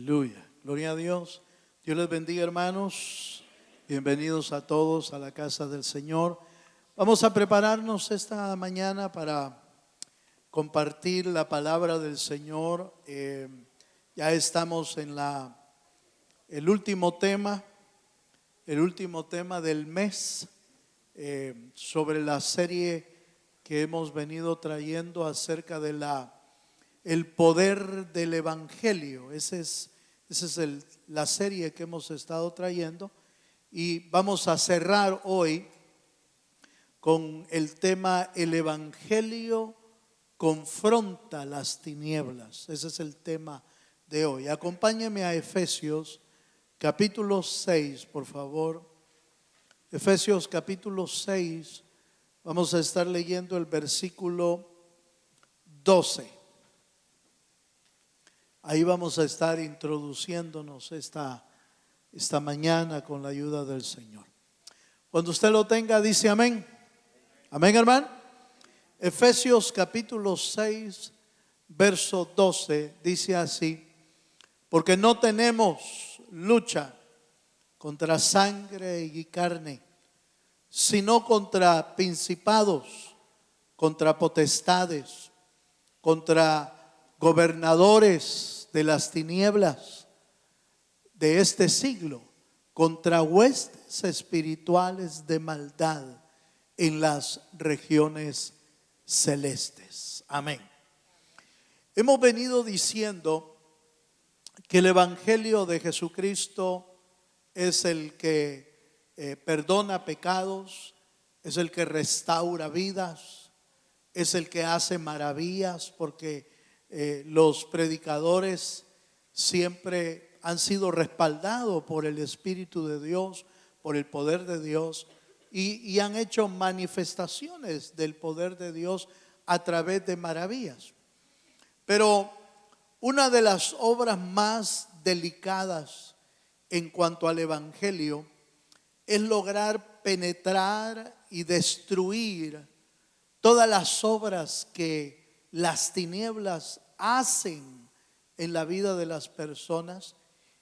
Aleluya, gloria a Dios. Dios les bendiga, hermanos. Bienvenidos a todos a la casa del Señor. Vamos a prepararnos esta mañana para compartir la palabra del Señor. Ya estamos en el último tema del mes, sobre la serie que hemos venido trayendo acerca de el poder del Evangelio. Esa es la serie que hemos estado trayendo, y vamos a cerrar hoy con el tema: el Evangelio confronta las tinieblas. Ese es el tema de hoy. Acompáñeme a Efesios capítulo 6, por favor. Efesios capítulo 6, vamos a estar leyendo el versículo 12. Ahí vamos a estar introduciéndonos esta mañana con la ayuda del Señor. Cuando usted lo tenga, dice amén. Amén, hermano. Efesios capítulo 6, verso 12, dice así: porque no tenemos lucha contra sangre y carne, sino contra principados, contra potestades, contra gobernadores de las tinieblas de este siglo, contra huestes espirituales de maldad en las regiones celestes. Amén. Hemos venido diciendo que el Evangelio de Jesucristo es el que perdona pecados, es el que restaura vidas, es el que hace maravillas, porque los predicadores siempre han sido respaldados por el Espíritu de Dios, por el poder de Dios, y han hecho manifestaciones del poder de Dios a través de maravillas. Pero una de las obras más delicadas en cuanto al Evangelio es lograr penetrar y destruir todas las obras que las tinieblas hacen en la vida de las personas,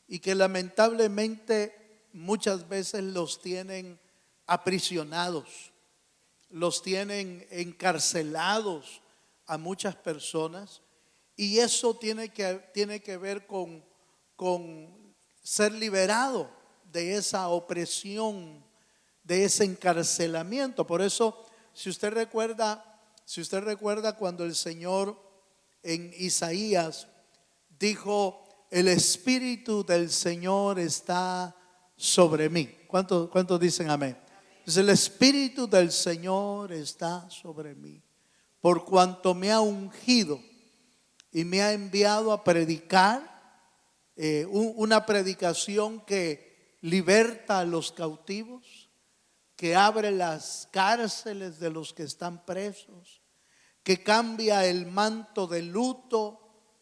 y que lamentablemente muchas veces los tienen aprisionados, los tienen encarcelados a muchas personas. Y eso tiene que ver con ser liberado de esa opresión, de ese encarcelamiento. Por eso, si usted recuerda cuando el Señor en Isaías dijo: el Espíritu del Señor está sobre mí. ¿Cuántos dicen amén? Entonces, el Espíritu del Señor está sobre mí, por cuanto me ha ungido y me ha enviado a predicar una predicación que liberta a los cautivos, que abre las cárceles de los que están presos, que cambia el manto de luto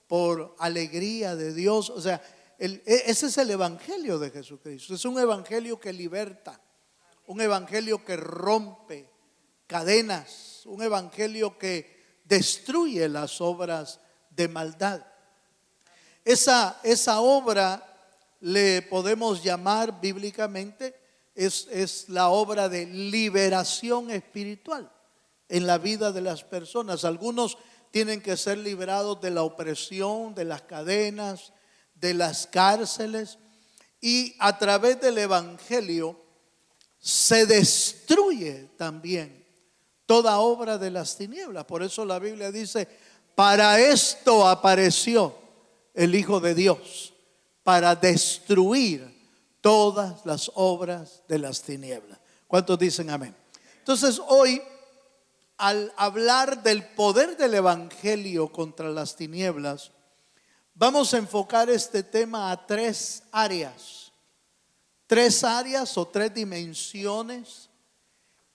por alegría de Dios. O sea, ese es el Evangelio de Jesucristo. Es un Evangelio que liberta, un Evangelio que rompe cadenas, un Evangelio que destruye las obras de maldad. Esa obra le podemos llamar bíblicamente, es la obra de liberación espiritual en la vida de las personas. Algunos tienen que ser liberados de la opresión, de las cadenas, de las cárceles, y a través del Evangelio se destruye también toda obra de las tinieblas. Por eso la Biblia dice: para esto apareció el Hijo de Dios, para destruir todas las obras de las tinieblas. ¿Cuántos dicen amén? Entonces, hoy, al hablar del poder del Evangelio contra las tinieblas, vamos a enfocar este tema a tres áreas o tres dimensiones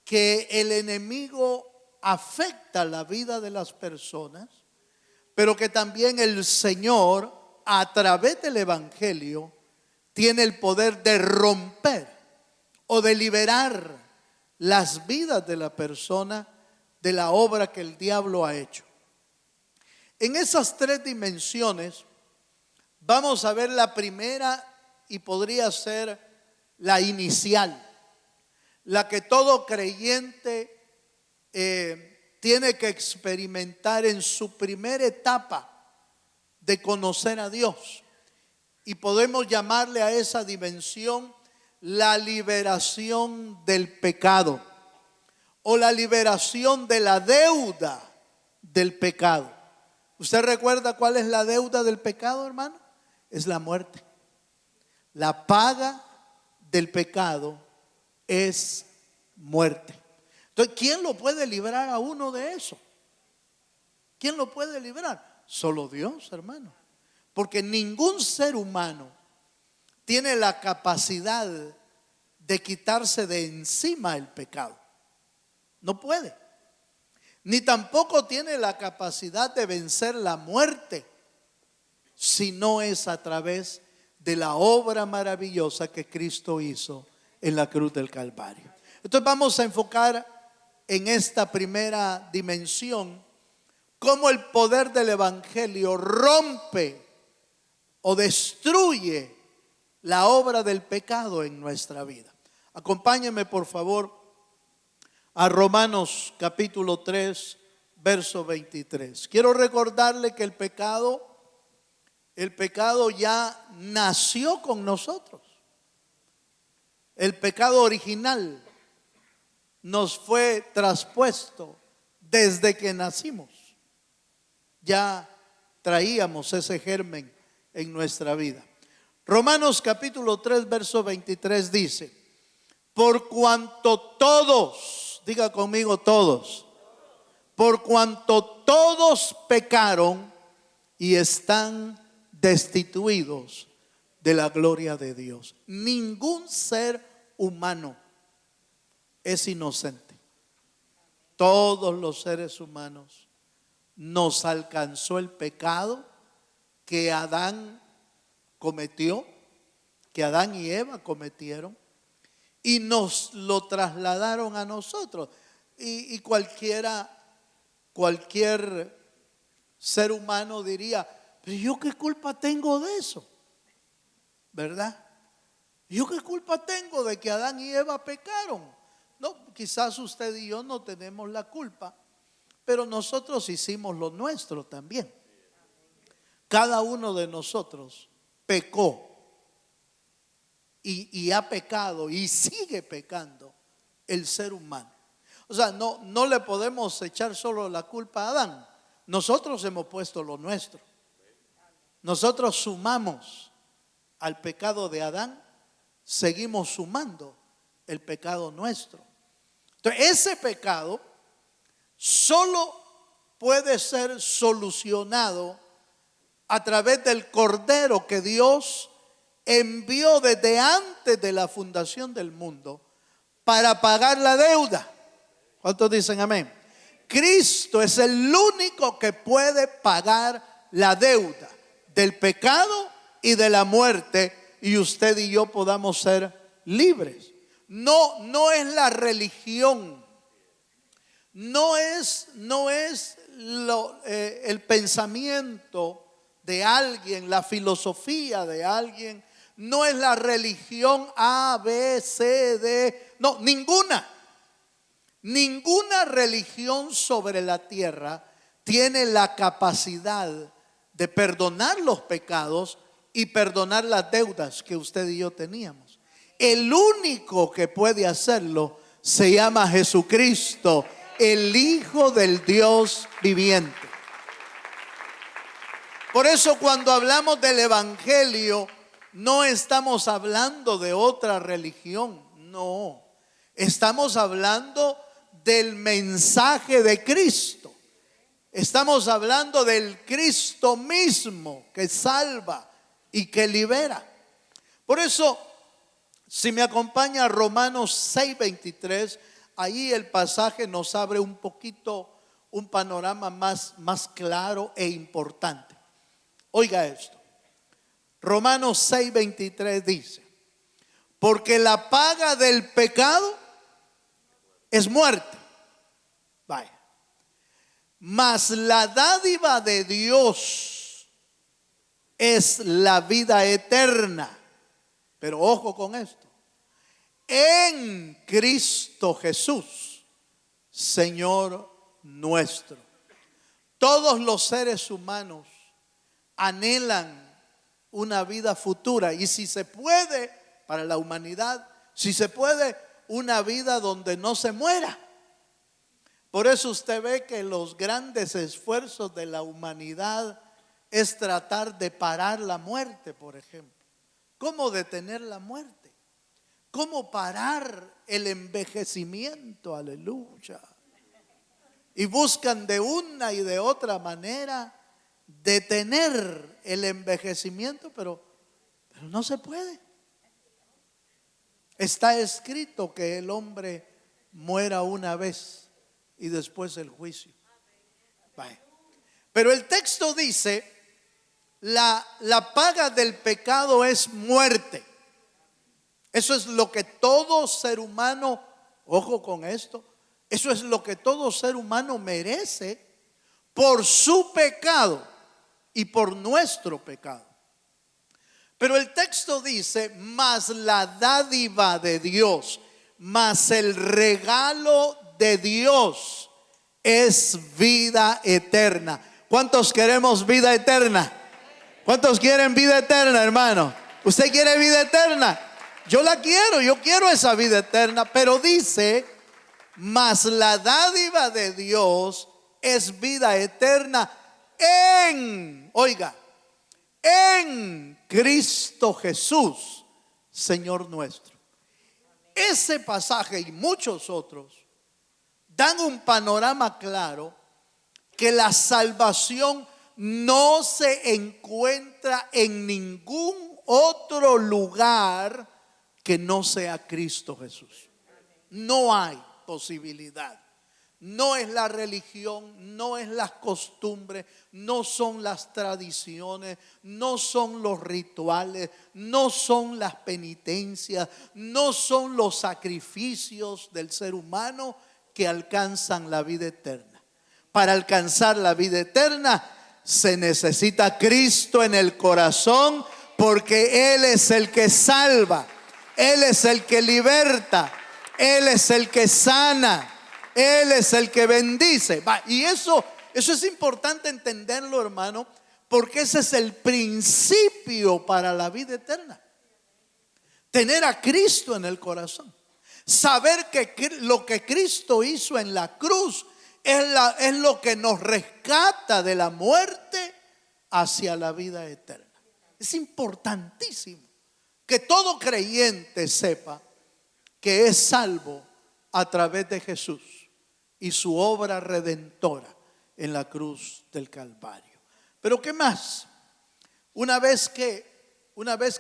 que el enemigo afecta la vida de las personas, pero que también el Señor, a través del Evangelio, tiene el poder de romper o de liberar las vidas de la persona de la obra que el diablo ha hecho. En esas tres dimensiones vamos a ver la primera y podría ser la inicial, la que todo creyente tiene que experimentar en su primera etapa de conocer a Dios. Y podemos llamarle a esa dimensión la liberación del pecado o la liberación de la deuda del pecado. ¿Usted recuerda cuál es la deuda del pecado, hermano? Es la muerte. La paga del pecado es muerte. Entonces, ¿quién lo puede librar a uno de eso? ¿Quién lo puede librar? Solo Dios, hermano. Porque ningún ser humano tiene la capacidad de quitarse de encima el pecado. No puede. Ni tampoco tiene la capacidad de vencer la muerte, si no es a través de la obra maravillosa que Cristo hizo en la cruz del Calvario. Entonces vamos a enfocar en esta primera dimensión cómo el poder del Evangelio rompe o destruye la obra del pecado en nuestra vida. Acompáñenme por favor a Romanos capítulo 3, verso 23. Quiero recordarle que el pecado ya nació con nosotros. El pecado original nos fue traspuesto desde que nacimos. Ya traíamos ese germen en nuestra vida. Romanos capítulo 3, verso 23 dice: por cuanto todos, diga conmigo todos, por cuanto todos pecaron y están destituidos de la gloria de Dios. Ningún ser humano es inocente. Todos los seres humanos nos alcanzó el pecado que Adán cometió, que Adán y Eva cometieron, y nos lo trasladaron a nosotros. Y cualquier ser humano diría: pero yo qué culpa tengo de eso, ¿verdad? ¿Yo qué culpa tengo de que Adán y Eva pecaron? No, quizás usted y yo no tenemos la culpa, pero nosotros hicimos lo nuestro también. Cada uno de nosotros pecó y ha pecado y sigue pecando el ser humano. O sea, no le podemos echar solo la culpa a Adán. Nosotros hemos puesto lo nuestro. Nosotros sumamos al pecado de Adán, seguimos sumando el pecado nuestro. Entonces, ese pecado solo puede ser solucionado a través del Cordero que Dios envió desde antes de la fundación del mundo para pagar la deuda. ¿Cuántos dicen amén? Cristo es el único que puede pagar la deuda del pecado y de la muerte, y usted y yo podamos ser libres. No es la religión, no es el pensamiento de alguien, la filosofía de alguien, no es la religión A, B, C, D, no, ninguna religión sobre la tierra tiene la capacidad de perdonar los pecados y perdonar las deudas que usted y yo teníamos. El único que puede hacerlo se llama Jesucristo, el Hijo del Dios viviente. Por eso cuando hablamos del Evangelio, no estamos hablando de otra religión, no. Estamos hablando del mensaje de Cristo. Estamos hablando del Cristo mismo que salva y que libera. Por eso, si me acompaña a Romanos 6:23, ahí el pasaje nos abre un poquito un panorama más claro e importante. Oiga esto. Romanos 6:23 dice: porque la paga del pecado es muerte. Vaya. Mas la dádiva de Dios es la vida eterna. Pero ojo con esto: en Cristo Jesús, Señor nuestro. Todos los seres humanos anhelan una vida futura, y si se puede, para la humanidad, si se puede, una vida donde no se muera. Por eso usted ve que los grandes esfuerzos de la humanidad es tratar de parar la muerte, por ejemplo. ¿Cómo detener la muerte? ¿Cómo parar el envejecimiento? Aleluya. Y buscan de una y de otra manera detener el envejecimiento, pero no se puede. Está escrito que el hombre muera una vez y después el juicio. Vaya. Pero el texto dice: la paga del pecado es muerte. Eso es lo que todo ser humano, ojo con esto, eso es lo que todo ser humano merece por su pecado y por nuestro pecado. Pero el texto dice: mas la dádiva de Dios, mas el regalo de Dios es vida eterna. ¿Cuántos queremos vida eterna? ¿Cuántos quieren vida eterna, hermano? ¿Usted quiere vida eterna? Yo la quiero, yo quiero esa vida eterna. Pero dice: mas la dádiva de Dios es vida eterna en Cristo Jesús, Señor nuestro. Ese pasaje y muchos otros dan un panorama claro que la salvación no se encuentra en ningún otro lugar que no sea Cristo Jesús. No hay posibilidad. No es la religión, no es las costumbres, no son las tradiciones, no son los rituales, no son las penitencias, no son los sacrificios del ser humano que alcanzan la vida eterna. Para alcanzar la vida eterna se necesita Cristo en el corazón, porque Él es el que salva, Él es el que liberta, Él es el que sana, Él es el que bendice. Y eso es importante entenderlo, hermano, porque ese es el principio para la vida eterna. Tener a Cristo en el corazón. Saber que lo que Cristo hizo en la cruz es lo que nos rescata de la muerte hacia la vida eterna. Es importantísimo que todo creyente sepa que es salvo a través de Jesús y su obra redentora en la cruz del Calvario. Pero ¿qué más? Una vez que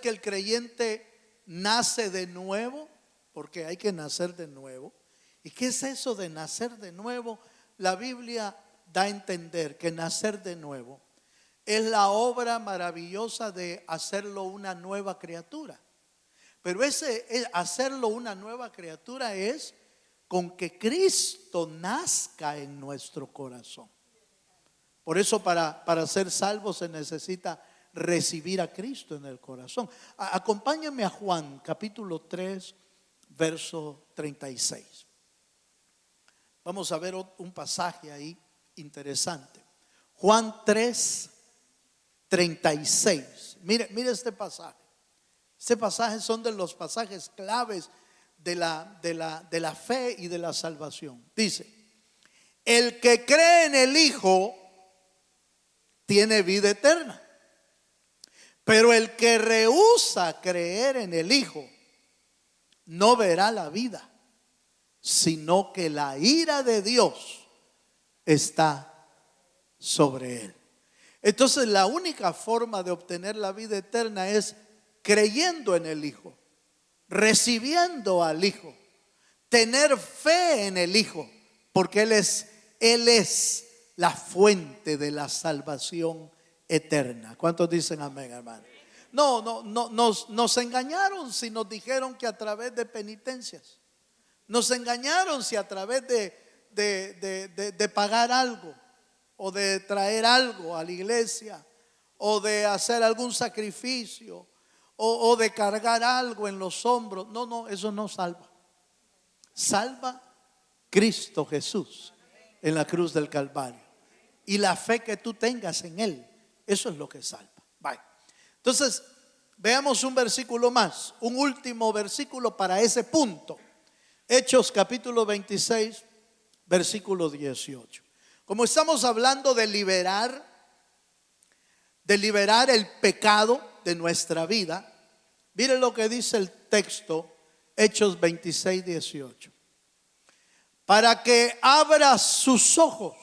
el creyente nace de nuevo, porque hay que nacer de nuevo. ¿Y qué es eso de nacer de nuevo? La Biblia da a entender que nacer de nuevo es la obra maravillosa de hacerlo una nueva criatura. Pero hacerlo una nueva criatura es con que Cristo nazca en nuestro corazón. Por eso para ser salvo se necesita recibir a Cristo en el corazón. Acompáñame a Juan capítulo 3, verso 36. Vamos a ver un pasaje ahí interesante. Juan 3, 36. Mire este pasaje. Este pasaje son de los pasajes claves de la fe y de la salvación. Dice: el que cree en el Hijo tiene vida eterna, pero el que rehúsa creer en el Hijo no verá la vida, sino que la ira de Dios está sobre él. Entonces la única forma de obtener la vida eterna es creyendo en el Hijo, recibiendo al Hijo, tener fe en el Hijo, porque Él es la fuente de la salvación eterna. ¿Cuántos dicen amén, hermano? No, nos engañaron si nos dijeron que a través de penitencias. Nos engañaron si a través de pagar algo o de traer algo a la iglesia o de hacer algún sacrificio o de cargar algo en los hombros. No, no, eso no salva. Salva Cristo Jesús en la cruz del Calvario y la fe que tú tengas en Él. Eso es lo que salva. Bye. Entonces, veamos un versículo más, un último versículo para ese punto. Hechos capítulo 26, versículo 18. Como estamos hablando de liberar el pecado de nuestra vida, miren lo que dice el texto, Hechos 26, 18. Para que abra sus ojos,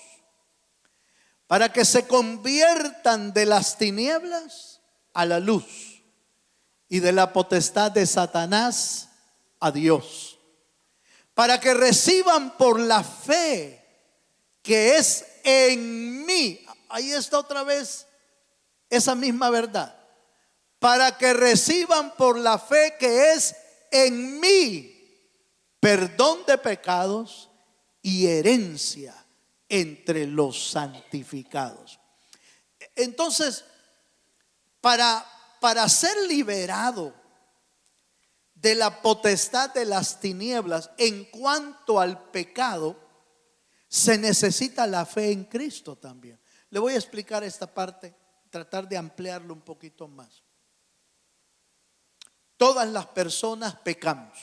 para que se conviertan de las tinieblas a la luz y de la potestad de Satanás a Dios, para que reciban por la fe que es en mí. Ahí está otra vez esa misma verdad. Para que reciban por la fe que es en mí perdón de pecados y herencia entre los santificados. Entonces, para ser liberado de la potestad de las tinieblas en cuanto al pecado, se necesita la fe en Cristo también. Le voy a explicar esta parte, tratar de ampliarlo un poquito más. Todas las personas pecamos,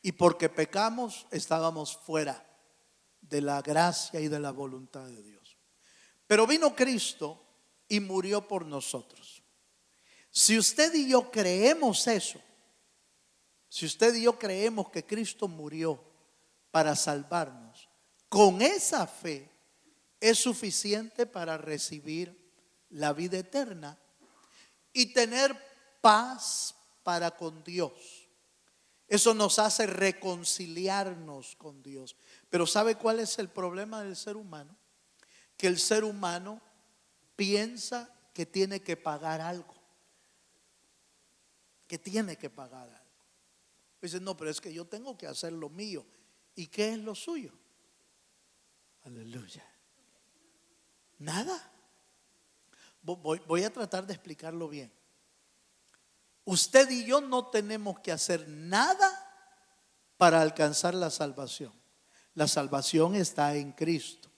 y porque pecamos estábamos fuera de la gracia y de la voluntad de Dios. Pero vino Cristo y murió por nosotros. Si usted y yo creemos eso, si usted y yo creemos que Cristo murió para salvarnos, con esa fe es suficiente para recibir la vida eterna y tener paz para con Dios. Eso nos hace reconciliarnos con Dios. Pero ¿sabe cuál es el problema del ser humano? Que el ser humano piensa que tiene que pagar algo. Que tiene que pagar algo. Dice, no, pero es que yo tengo que hacer lo mío. ¿Y qué es lo suyo? Aleluya. Nada. Voy a tratar de explicarlo bien. Usted y yo no tenemos que hacer nada para alcanzar la salvación. La salvación está en Cristo.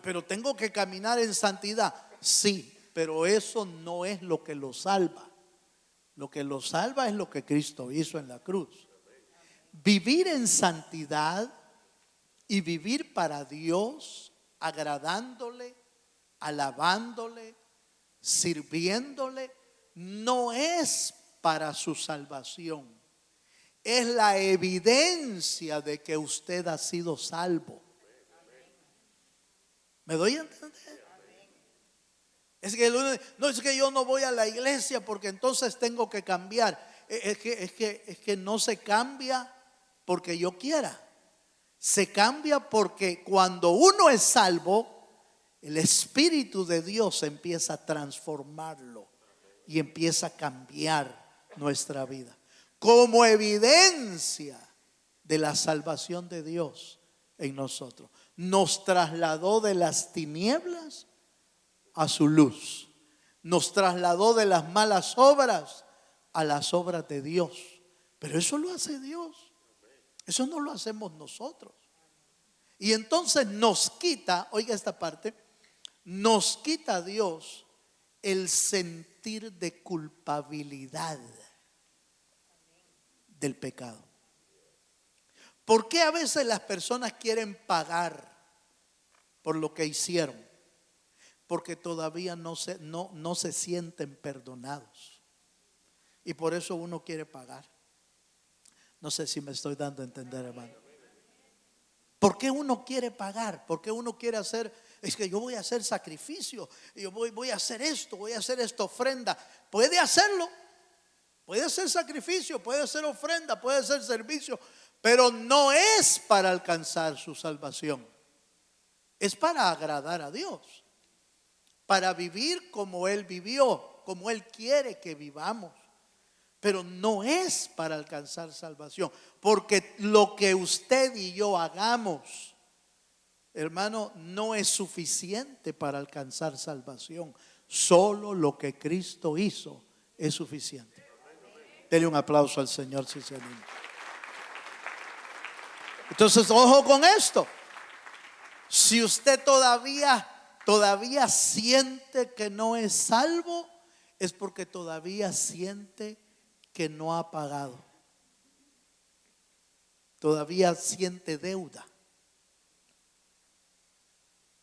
Pero tengo que caminar en santidad. Sí, pero eso no es lo que lo salva. Lo que lo salva es lo que Cristo hizo en la cruz. Vivir en santidad y vivir para Dios, agradándole, alabándole, sirviéndole, no es para su salvación. Es la evidencia de que usted ha sido salvo. ¿Me doy a entender? Es que no es que yo no voy a la iglesia porque entonces tengo que cambiar. Es que no se cambia porque yo quiera. Se cambia porque cuando uno es salvo, el Espíritu de Dios empieza a transformarlo y empieza a cambiar nuestra vida. Como evidencia de la salvación de Dios en nosotros. Nos trasladó de las tinieblas a su luz. Nos trasladó de las malas obras a las obras de Dios. Pero eso lo hace Dios. Eso no lo hacemos nosotros. Y entonces nos quita, oiga esta parte, nos quita Dios el sentir de culpabilidad del pecado. ¿Por qué a veces las personas quieren pagar por lo que hicieron? Porque todavía no se sienten perdonados. Y por eso uno quiere pagar. No sé si me estoy dando a entender, hermano. ¿Por qué uno quiere pagar? ¿Por qué uno quiere hacer? Es que yo voy a hacer sacrificio. Yo voy a hacer esto, voy a hacer esta ofrenda. Puede hacerlo. Puede hacer sacrificio, puede hacer ofrenda, puede hacer servicio. Pero no es para alcanzar su salvación. Es para agradar a Dios. Para vivir como Él vivió, como Él quiere que vivamos. Pero no es para alcanzar salvación. Porque lo que usted y yo hagamos hermano, no es suficiente para alcanzar salvación. Solo lo que Cristo hizo es suficiente. Dele un aplauso al Señor si se anima. Entonces, ojo con esto. Si usted todavía siente que no es salvo, es porque todavía siente que no ha pagado. Todavía siente deuda.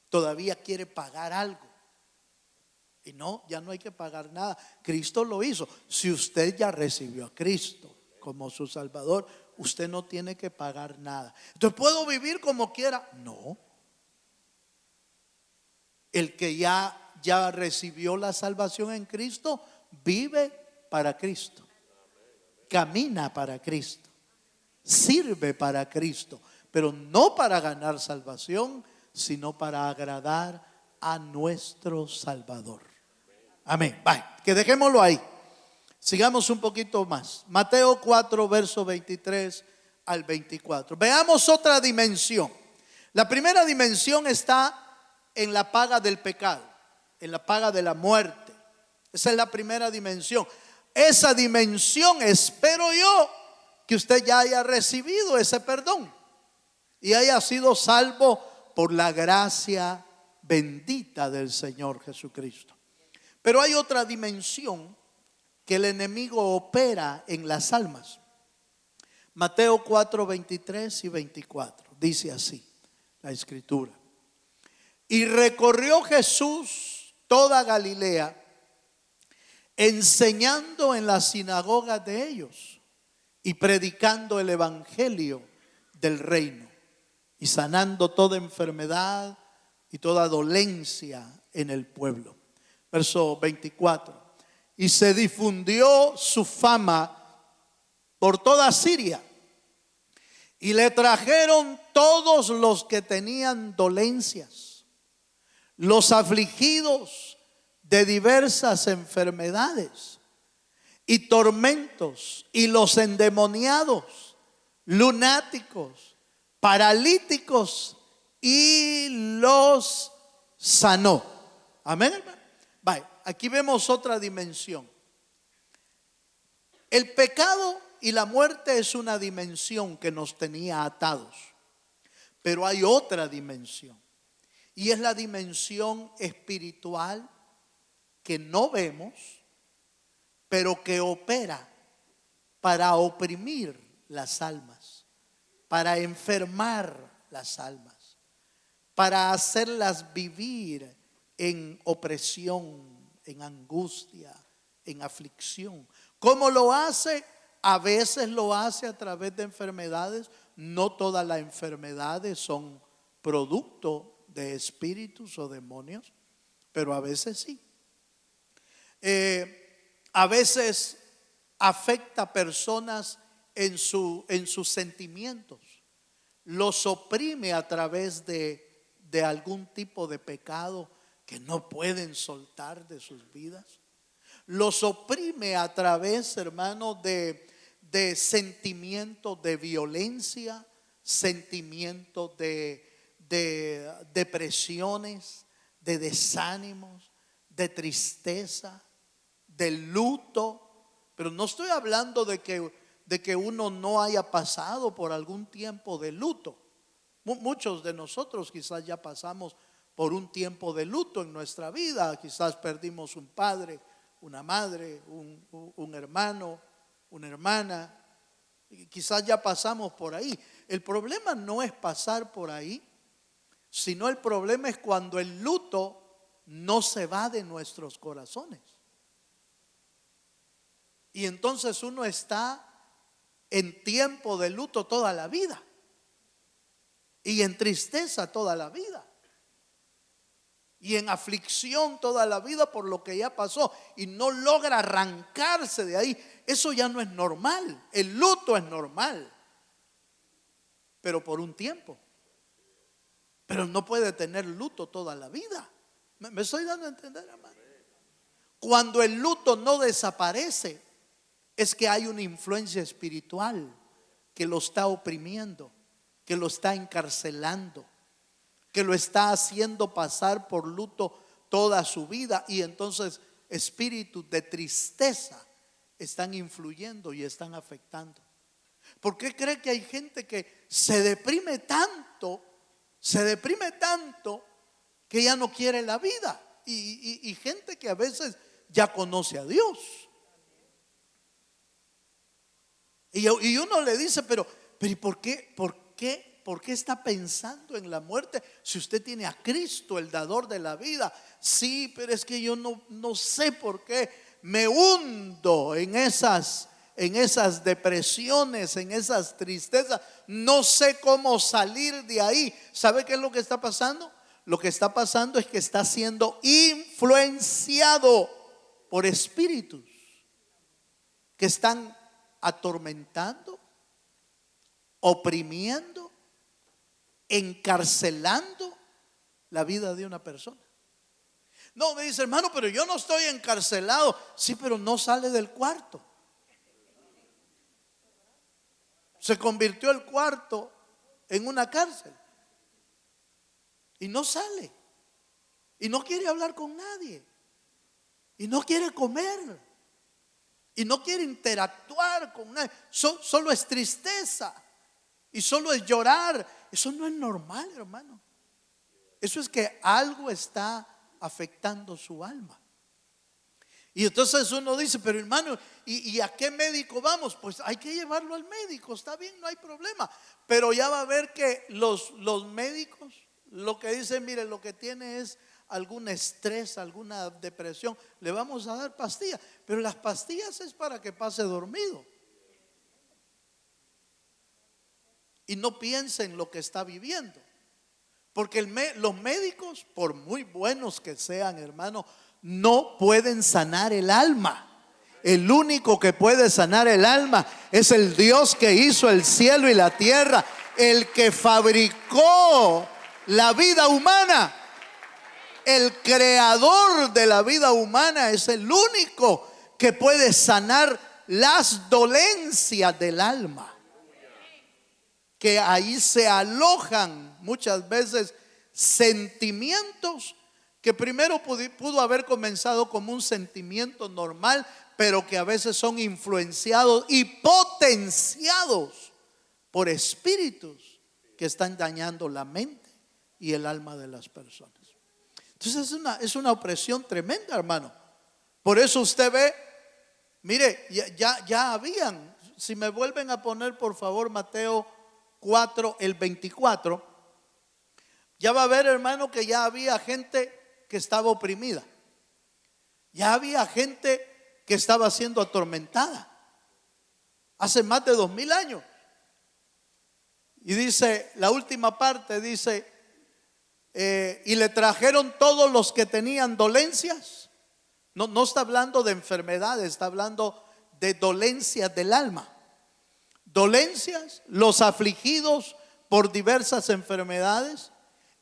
Todavía quiere pagar algo. Y no, ya no hay que pagar nada. Cristo lo hizo. Si usted ya recibió a Cristo como su Salvador, usted no tiene que pagar nada. Entonces, ¿puedo vivir como quiera? No. El que ya recibió la salvación en Cristo, vive para Cristo. Camina para Cristo. Sirve para Cristo. Pero no para ganar salvación, sino para agradar a nuestro Salvador. Amén. Bye. Que dejémoslo ahí. Sigamos un poquito más. Mateo 4, verso 23 al 24. Veamos otra dimensión. La primera dimensión está en la paga del pecado, en la paga de la muerte. Esa es la primera dimensión. Esa dimensión espero yo que usted ya haya recibido ese perdón y haya sido salvo por la gracia bendita del Señor Jesucristo. Pero hay otra dimensión que el enemigo opera en las almas. Mateo 4, 23 y 24. Dice así la escritura. Y recorrió Jesús toda Galilea, enseñando en las sinagogas de ellos y predicando el evangelio del reino y sanando toda enfermedad y toda dolencia en el pueblo. Verso 24. Y se difundió su fama por toda Siria, y le trajeron todos los que tenían dolencias, los afligidos de diversas enfermedades y tormentos, y los endemoniados, lunáticos, paralíticos, y los sanó. Amén, hermano. Vaya, aquí vemos otra dimensión. El pecado y la muerte es una dimensión que nos tenía atados, pero hay otra dimensión, y es la dimensión espiritual que no vemos, pero que opera para oprimir las almas, para enfermar las almas, para hacerlas vivir en opresión, en angustia, en aflicción. ¿Cómo lo hace? A veces lo hace a través de enfermedades. No todas las enfermedades son producto de espíritus o demonios, pero a veces sí. A veces afecta a personas en sus sentimientos, los oprime a través de algún tipo de pecado que no pueden soltar de sus vidas. Los oprime a través, hermano, de sentimientos de violencia, sentimientos de depresiones, de desánimos, de tristeza, de luto. Pero no estoy hablando de que uno no haya pasado por algún tiempo de luto. Muchos de nosotros quizás ya pasamos por un tiempo de luto en nuestra vida. Quizás perdimos un padre, una madre, un hermano, una hermana. Quizás ya pasamos por ahí. El problema no es pasar por ahí, sino el problema es cuando el luto no se va de nuestros corazones. Y entonces uno está en tiempo de luto toda la vida y en tristeza toda la vida y en aflicción toda la vida por lo que ya pasó y no logra arrancarse de ahí. Eso ya no es normal. El luto es normal, pero por un tiempo. Pero no puede tener luto toda la vida. ¿Me estoy dando a entender, hermano? Cuando el luto no desaparece, es que hay una influencia espiritual que lo está oprimiendo, que lo está encarcelando. que lo está haciendo pasar por luto toda su vida, y entonces espíritus de tristeza están influyendo y están afectando. ¿Por qué cree que hay gente que se deprime tanto que ya no quiere la vida? Y gente que a veces ya conoce a Dios. Y uno le dice, pero ¿y por qué está pensando en la muerte si usted tiene a Cristo, el dador de la vida? Sí, pero es que yo no sé por qué me hundo en esas depresiones, en esas tristezas. No sé cómo salir de ahí. ¿Sabe qué es lo que está pasando? Lo que está pasando es que está siendo influenciado por espíritus que están atormentando, oprimiendo, encarcelando la vida de una persona. No, me dice, hermano, pero yo no estoy encarcelado. Sí, pero no sale del cuarto. Se convirtió el cuarto en una cárcel y no sale, y no quiere hablar con nadie, y no quiere comer, y no quiere interactuar con nadie. Solo es tristeza y solo es llorar. Eso no es normal, hermano. Eso es que algo está afectando su alma. Y entonces uno dice, pero hermano, ¿y a qué médico vamos? Pues hay que llevarlo al médico, está bien, no hay problema. Pero ya va a ver que los médicos lo que dicen, mire, lo que tiene es algún estrés, alguna depresión, le vamos a dar pastillas. Pero las pastillas es para que pase dormido y no piense en lo que está viviendo. Porque los médicos, por muy buenos que sean, hermano, no pueden sanar el alma. El único que puede sanar el alma es el Dios que hizo el cielo y la tierra, el que fabricó la vida humana. El creador de la vida humana es el único que puede sanar las dolencias del alma, que ahí se alojan muchas veces sentimientos que primero pudo haber comenzado como un sentimiento normal, pero que a veces son influenciados y potenciados por espíritus que están dañando la mente y el alma de las personas. Entonces es una opresión tremenda, hermano. Por eso usted ve, mire, ya habían, si me vuelven a poner por favor Mateo 4, el 24, ya va a ver, hermano, que ya había gente que estaba oprimida. Ya había gente que estaba siendo atormentada hace más de 2000 años. Y dice, la última parte dice, y le trajeron todos los que tenían dolencias. No está hablando de enfermedades, está hablando de dolencias del alma. Dolencias, los afligidos por diversas enfermedades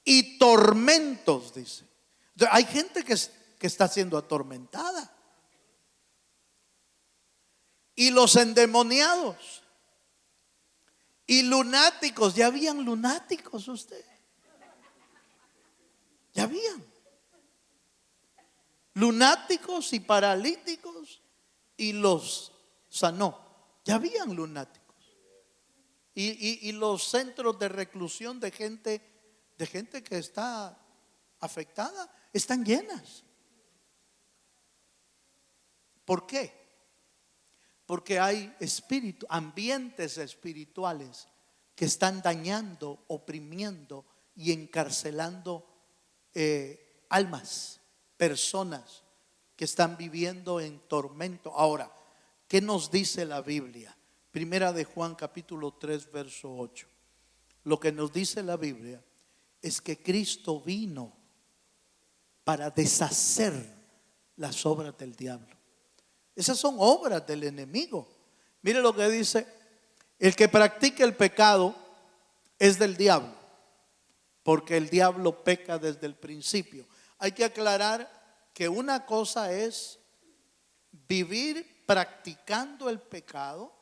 y tormentos, dice. Entonces, hay gente que está siendo atormentada. Y los endemoniados y lunáticos. Ya habían lunáticos usted. Ya habían lunáticos y paralíticos, y los sanó. Ya habían lunáticos. Y los centros de reclusión de gente que está afectada están llenas. ¿Por qué? Porque hay ambientes espirituales que están dañando, oprimiendo y encarcelando almas, personas que están viviendo en tormento. Ahora, ¿qué nos dice la Biblia? Primera de Juan capítulo 3 verso 8. Lo que nos dice la Biblia es que Cristo vino para deshacer las obras del diablo. Esas son obras del enemigo. Mire lo que dice: el que practica el pecado es del diablo, porque el diablo peca desde el principio. Hay que aclarar que una cosa es vivir practicando el pecado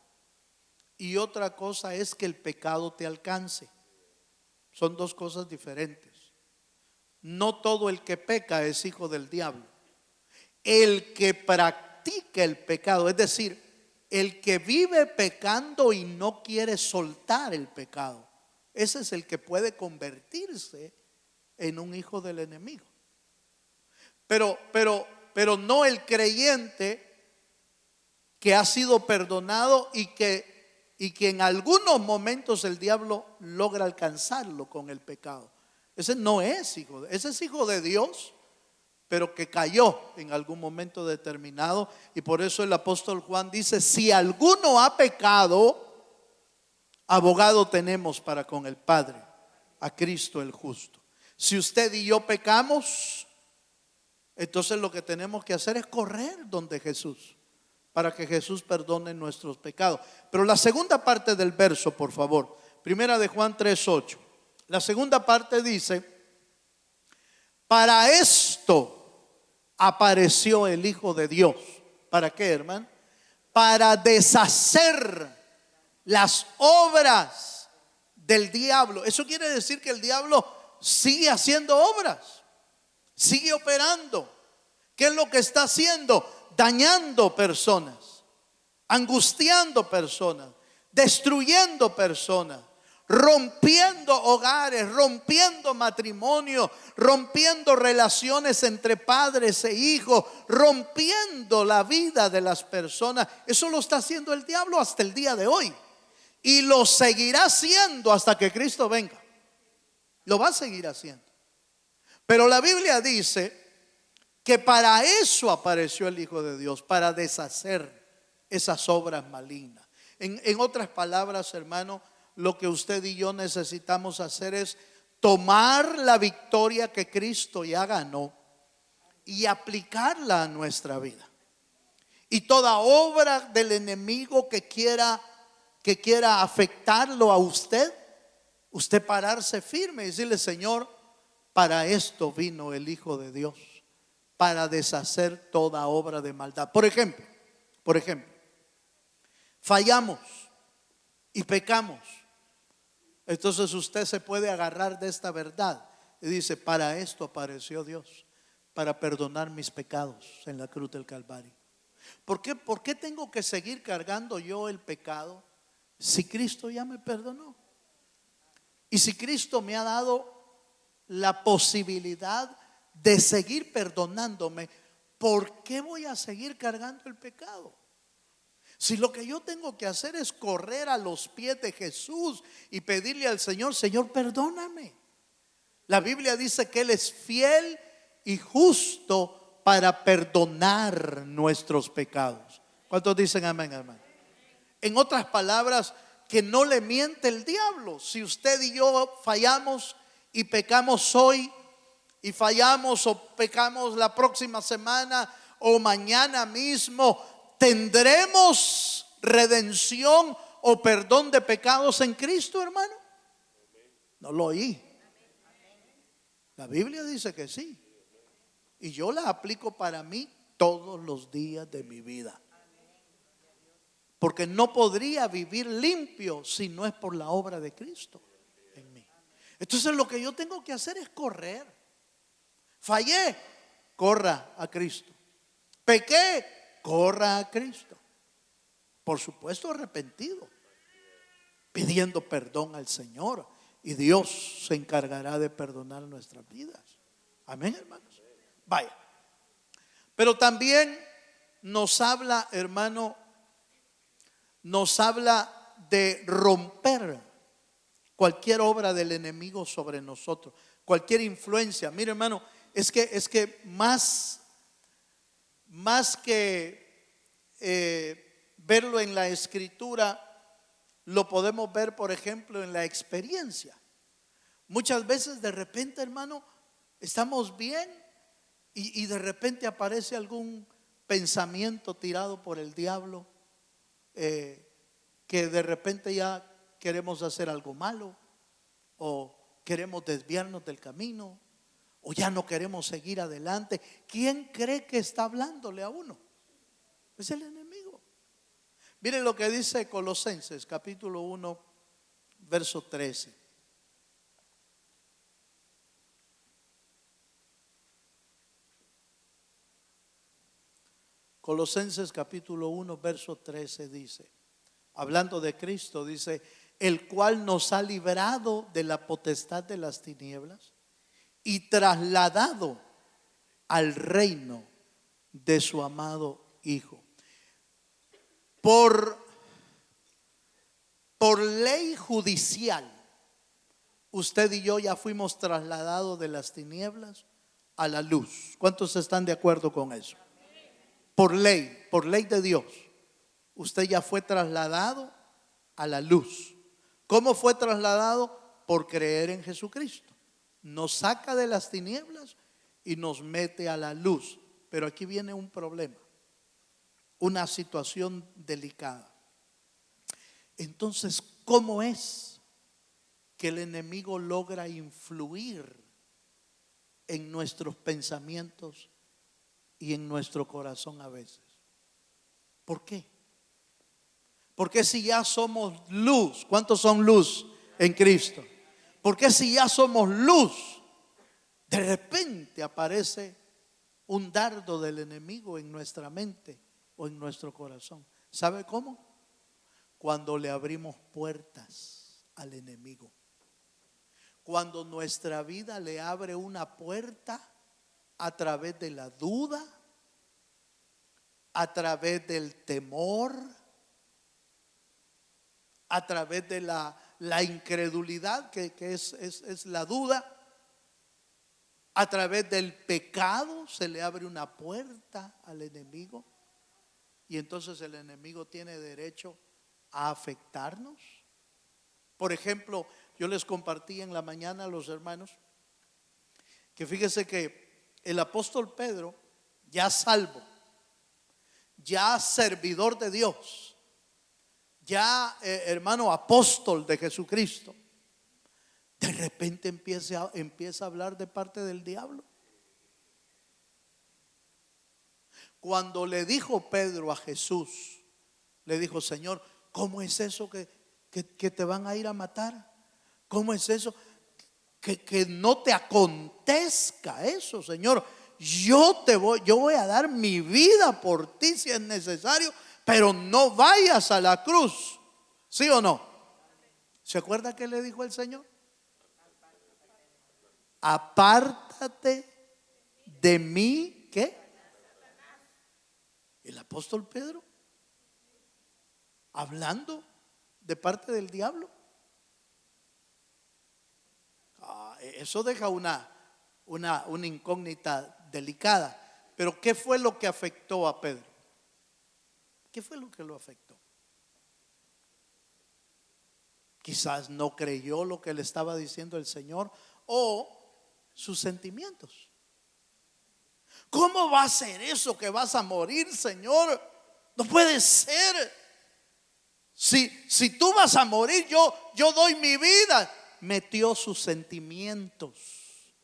y otra cosa es que el pecado te alcance. Son dos cosas diferentes. no todo el que peca es hijo del diablo. El que practica el pecado, es decir, el que vive pecando y no quiere soltar el pecado, ese es el que puede convertirse en un hijo del enemigo. Pero no el creyente que ha sido perdonado y que en algunos momentos el diablo logra alcanzarlo con el pecado. Ese no es hijo, ese es hijo de Dios, pero que cayó en algún momento determinado. Y por eso el apóstol Juan dice: si alguno ha pecado, abogado tenemos para con el Padre, a Cristo el justo. Si usted y yo pecamos, entonces lo que tenemos que hacer es correr donde Jesús, para que Jesús perdone nuestros pecados. Pero la segunda parte del verso, por favor, primera de Juan 3:8. La segunda parte dice: para esto apareció el Hijo de Dios. ¿Para qué, hermano? Para deshacer las obras del diablo. Eso quiere decir que el diablo sigue haciendo obras, sigue operando. ¿Qué es lo que está haciendo? Dañando personas, angustiando personas, destruyendo personas, rompiendo hogares, rompiendo matrimonio, rompiendo relaciones entre padres e hijos, rompiendo la vida de las personas. Eso lo está haciendo el diablo hasta el día de hoy, y lo seguirá haciendo hasta que Cristo venga. Lo va a seguir haciendo. Pero la Biblia dice que para eso apareció el Hijo de Dios, para deshacer esas obras malignas. En otras palabras, hermano, lo que usted y yo necesitamos hacer es tomar la victoria que Cristo ya ganó y aplicarla a nuestra vida. Y toda obra del enemigo que quiera afectarlo a usted pararse firme y decirle: Señor, para esto vino el Hijo de Dios, para deshacer toda obra de maldad. Por ejemplo, fallamos y pecamos. Entonces usted se puede agarrar de esta verdad y dice: para esto apareció Dios, para perdonar mis pecados en la cruz del Calvario. ¿Por qué tengo que seguir cargando yo el pecado si Cristo ya me perdonó? Y si Cristo me ha dado la posibilidad de seguir perdonándome, ¿por qué voy a seguir cargando el pecado? Si lo que yo tengo que hacer es correr a los pies de Jesús y pedirle al Señor: Señor, perdóname. La Biblia dice que Él es fiel y justo para perdonar nuestros pecados. ¿Cuántos dicen amén, hermano? En otras palabras, que no le miente el diablo. Si usted y yo fallamos y pecamos hoy, y fallamos o pecamos la próxima semana o mañana mismo, ¿tendremos redención o perdón de pecados en Cristo, hermano? No lo oí. La Biblia dice que sí, y yo la aplico para mí todos los días de mi vida, porque no podría vivir limpio si no es por la obra de Cristo en mí. Entonces lo que yo tengo que hacer es correr. Fallé, corra a Cristo. Pequé, corra a Cristo. Por supuesto, arrepentido, pidiendo perdón al Señor, y Dios se encargará de perdonar nuestras vidas. Amén, hermanos. Vaya. Pero también nos habla, hermano, nos habla de romper cualquier obra del enemigo sobre nosotros, cualquier influencia. Mire, hermano, es que más que verlo en la escritura, lo podemos ver, por ejemplo, en la experiencia. Muchas veces de repente, hermano, estamos bien y de repente aparece algún pensamiento tirado por el diablo, que de repente ya queremos hacer algo malo, o queremos desviarnos del camino, o ya no queremos seguir adelante. ¿Quién cree que está hablándole a uno? Es el enemigo. Miren lo que dice Colosenses capítulo 1 verso 13. Colosenses capítulo 1, verso 13 dice, hablando de Cristo, dice, el cual nos ha librado de la potestad de las tinieblas y trasladado al reino de su amado Hijo. Por ley judicial, usted y yo ya fuimos trasladados de las tinieblas a la luz. ¿Cuántos están de acuerdo con eso? Por ley de Dios, usted ya fue trasladado a la luz. ¿Cómo fue trasladado? Por creer en Jesucristo. Nos saca de las tinieblas y nos mete a la luz. Pero aquí viene un problema, una situación delicada. Entonces, ¿cómo es que el enemigo logra influir en nuestros pensamientos y en nuestro corazón a veces? ¿Por qué? Porque si ya somos luz, ¿cuántos son luz en Cristo? Porque si ya somos luz, de repente aparece un dardo del enemigo en nuestra mente o en nuestro corazón. ¿Sabe cómo? Cuando le abrimos puertas al enemigo. Cuando nuestra vida le abre una puerta a través de la duda, a través del temor, a través de la incredulidad que es la duda, a través del pecado se le abre una puerta al enemigo y entonces el enemigo tiene derecho a afectarnos. Por ejemplo, yo les compartí en la mañana a los hermanos que fíjese que el apóstol Pedro, ya salvo, ya servidor de Dios, ya hermano apóstol de Jesucristo, de repente empieza a hablar de parte del diablo. Cuando le dijo Pedro a Jesús, le dijo: Señor, ¿cómo es eso que te van a ir a matar? ¿Cómo es eso? Que no te acontezca eso, Señor. Yo voy a dar mi vida por ti si es necesario, pero no vayas a la cruz. ¿Sí o no? ¿Se acuerda qué le dijo el Señor? Apártate de mí, ¿qué? El apóstol Pedro hablando de parte del diablo. Eso deja una incógnita delicada. Pero ¿qué fue lo que afectó a Pedro? ¿Qué fue lo que lo afectó? Quizás no creyó lo que le estaba diciendo el Señor o sus sentimientos. ¿Cómo va a ser eso que vas a morir, Señor? No puede ser. Si tú vas a morir, yo doy mi vida. Metió sus sentimientos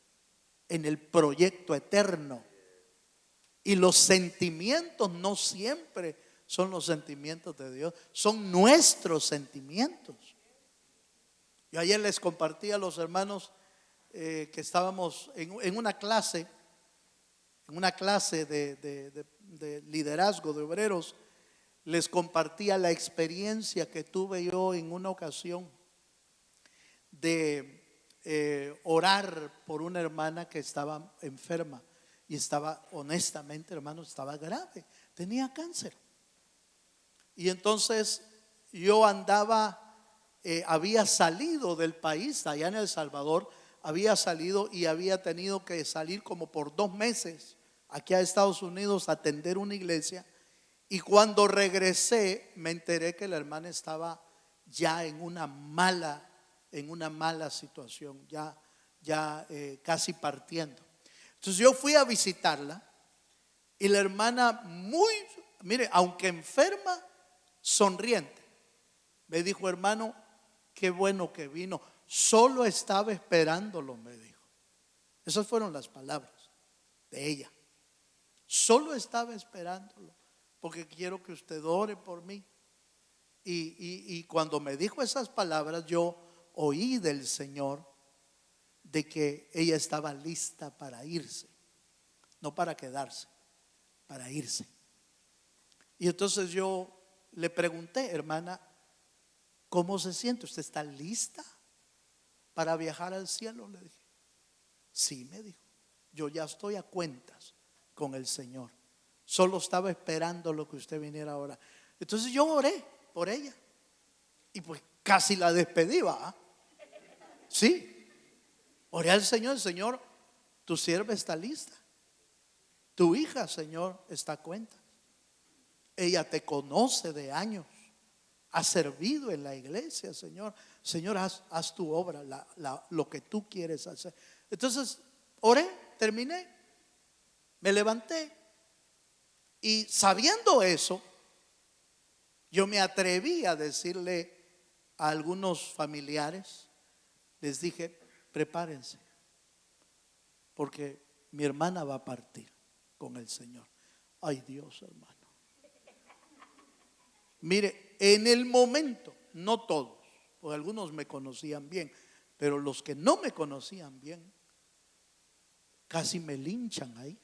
en el proyecto eterno. Y los sentimientos no siempre son los sentimientos de Dios, son nuestros sentimientos. Yo ayer les compartí a los hermanos que estábamos en una clase de liderazgo de obreros. Les compartía la experiencia que tuve yo en una ocasión de orar por una hermana que estaba enferma y estaba, honestamente, hermanos, estaba grave, tenía cáncer. Y entonces yo había salido del país, allá en El Salvador, había salido y había tenido que salir como por 2 meses aquí a Estados Unidos a atender una iglesia. Y cuando regresé me enteré que la hermana estaba ya en una mala situación, ya casi partiendo. Entonces yo fui a visitarla y la hermana mire, aunque enferma, sonriente, me dijo: hermano, qué bueno que vino, solo estaba esperándolo, me dijo. Esas fueron las palabras de ella. Solo estaba esperándolo porque quiero que usted ore por mí. Y cuando me dijo esas palabras, yo oí del Señor de que ella estaba lista para irse, no para quedarse, para irse. Y entonces yo le pregunté, hermana, ¿cómo se siente? ¿Usted está lista para viajar al cielo? Le dije. Sí, me dijo. Yo ya estoy a cuentas con el Señor. Solo estaba esperando lo que usted viniera ahora. Entonces yo oré por ella. Y pues casi la despedí, ¿va? Sí. Oré al Señor, Señor, tu sierva está lista. Tu hija, Señor, está a cuentas. Ella te conoce de años. Ha servido en la iglesia, Señor. Señor, haz tu obra, lo que tú quieres hacer. Entonces, oré, terminé. Me levanté. Y sabiendo eso, yo me atreví a decirle a algunos familiares, les dije, prepárense, porque mi hermana va a partir con el Señor. Ay, Dios, hermano. Mire, en el momento, no todos, porque algunos me conocían bien, pero los que no me conocían bien, casi me linchan ahí.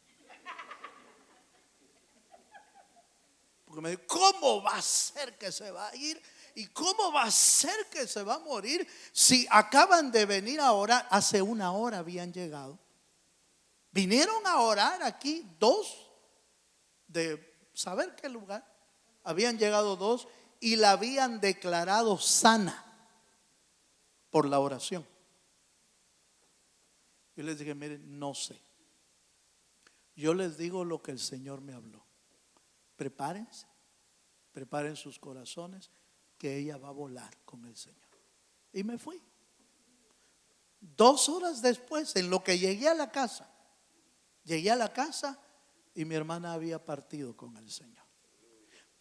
Porque me dijo, ¿cómo va a ser que se va a ir? ¿Y cómo va a ser que se va a morir? Si acaban de venir a orar, hace una hora habían llegado. Vinieron a orar aquí dos, de saber qué lugar. Habían llegado dos y la habían declarado sana por la oración. Yo les dije, miren, no sé. Yo les digo lo que el Señor me habló. Prepárense, preparen sus corazones, que ella va a volar con el Señor. Y me fui. 2 horas después, en lo que llegué a la casa y mi hermana había partido con el Señor.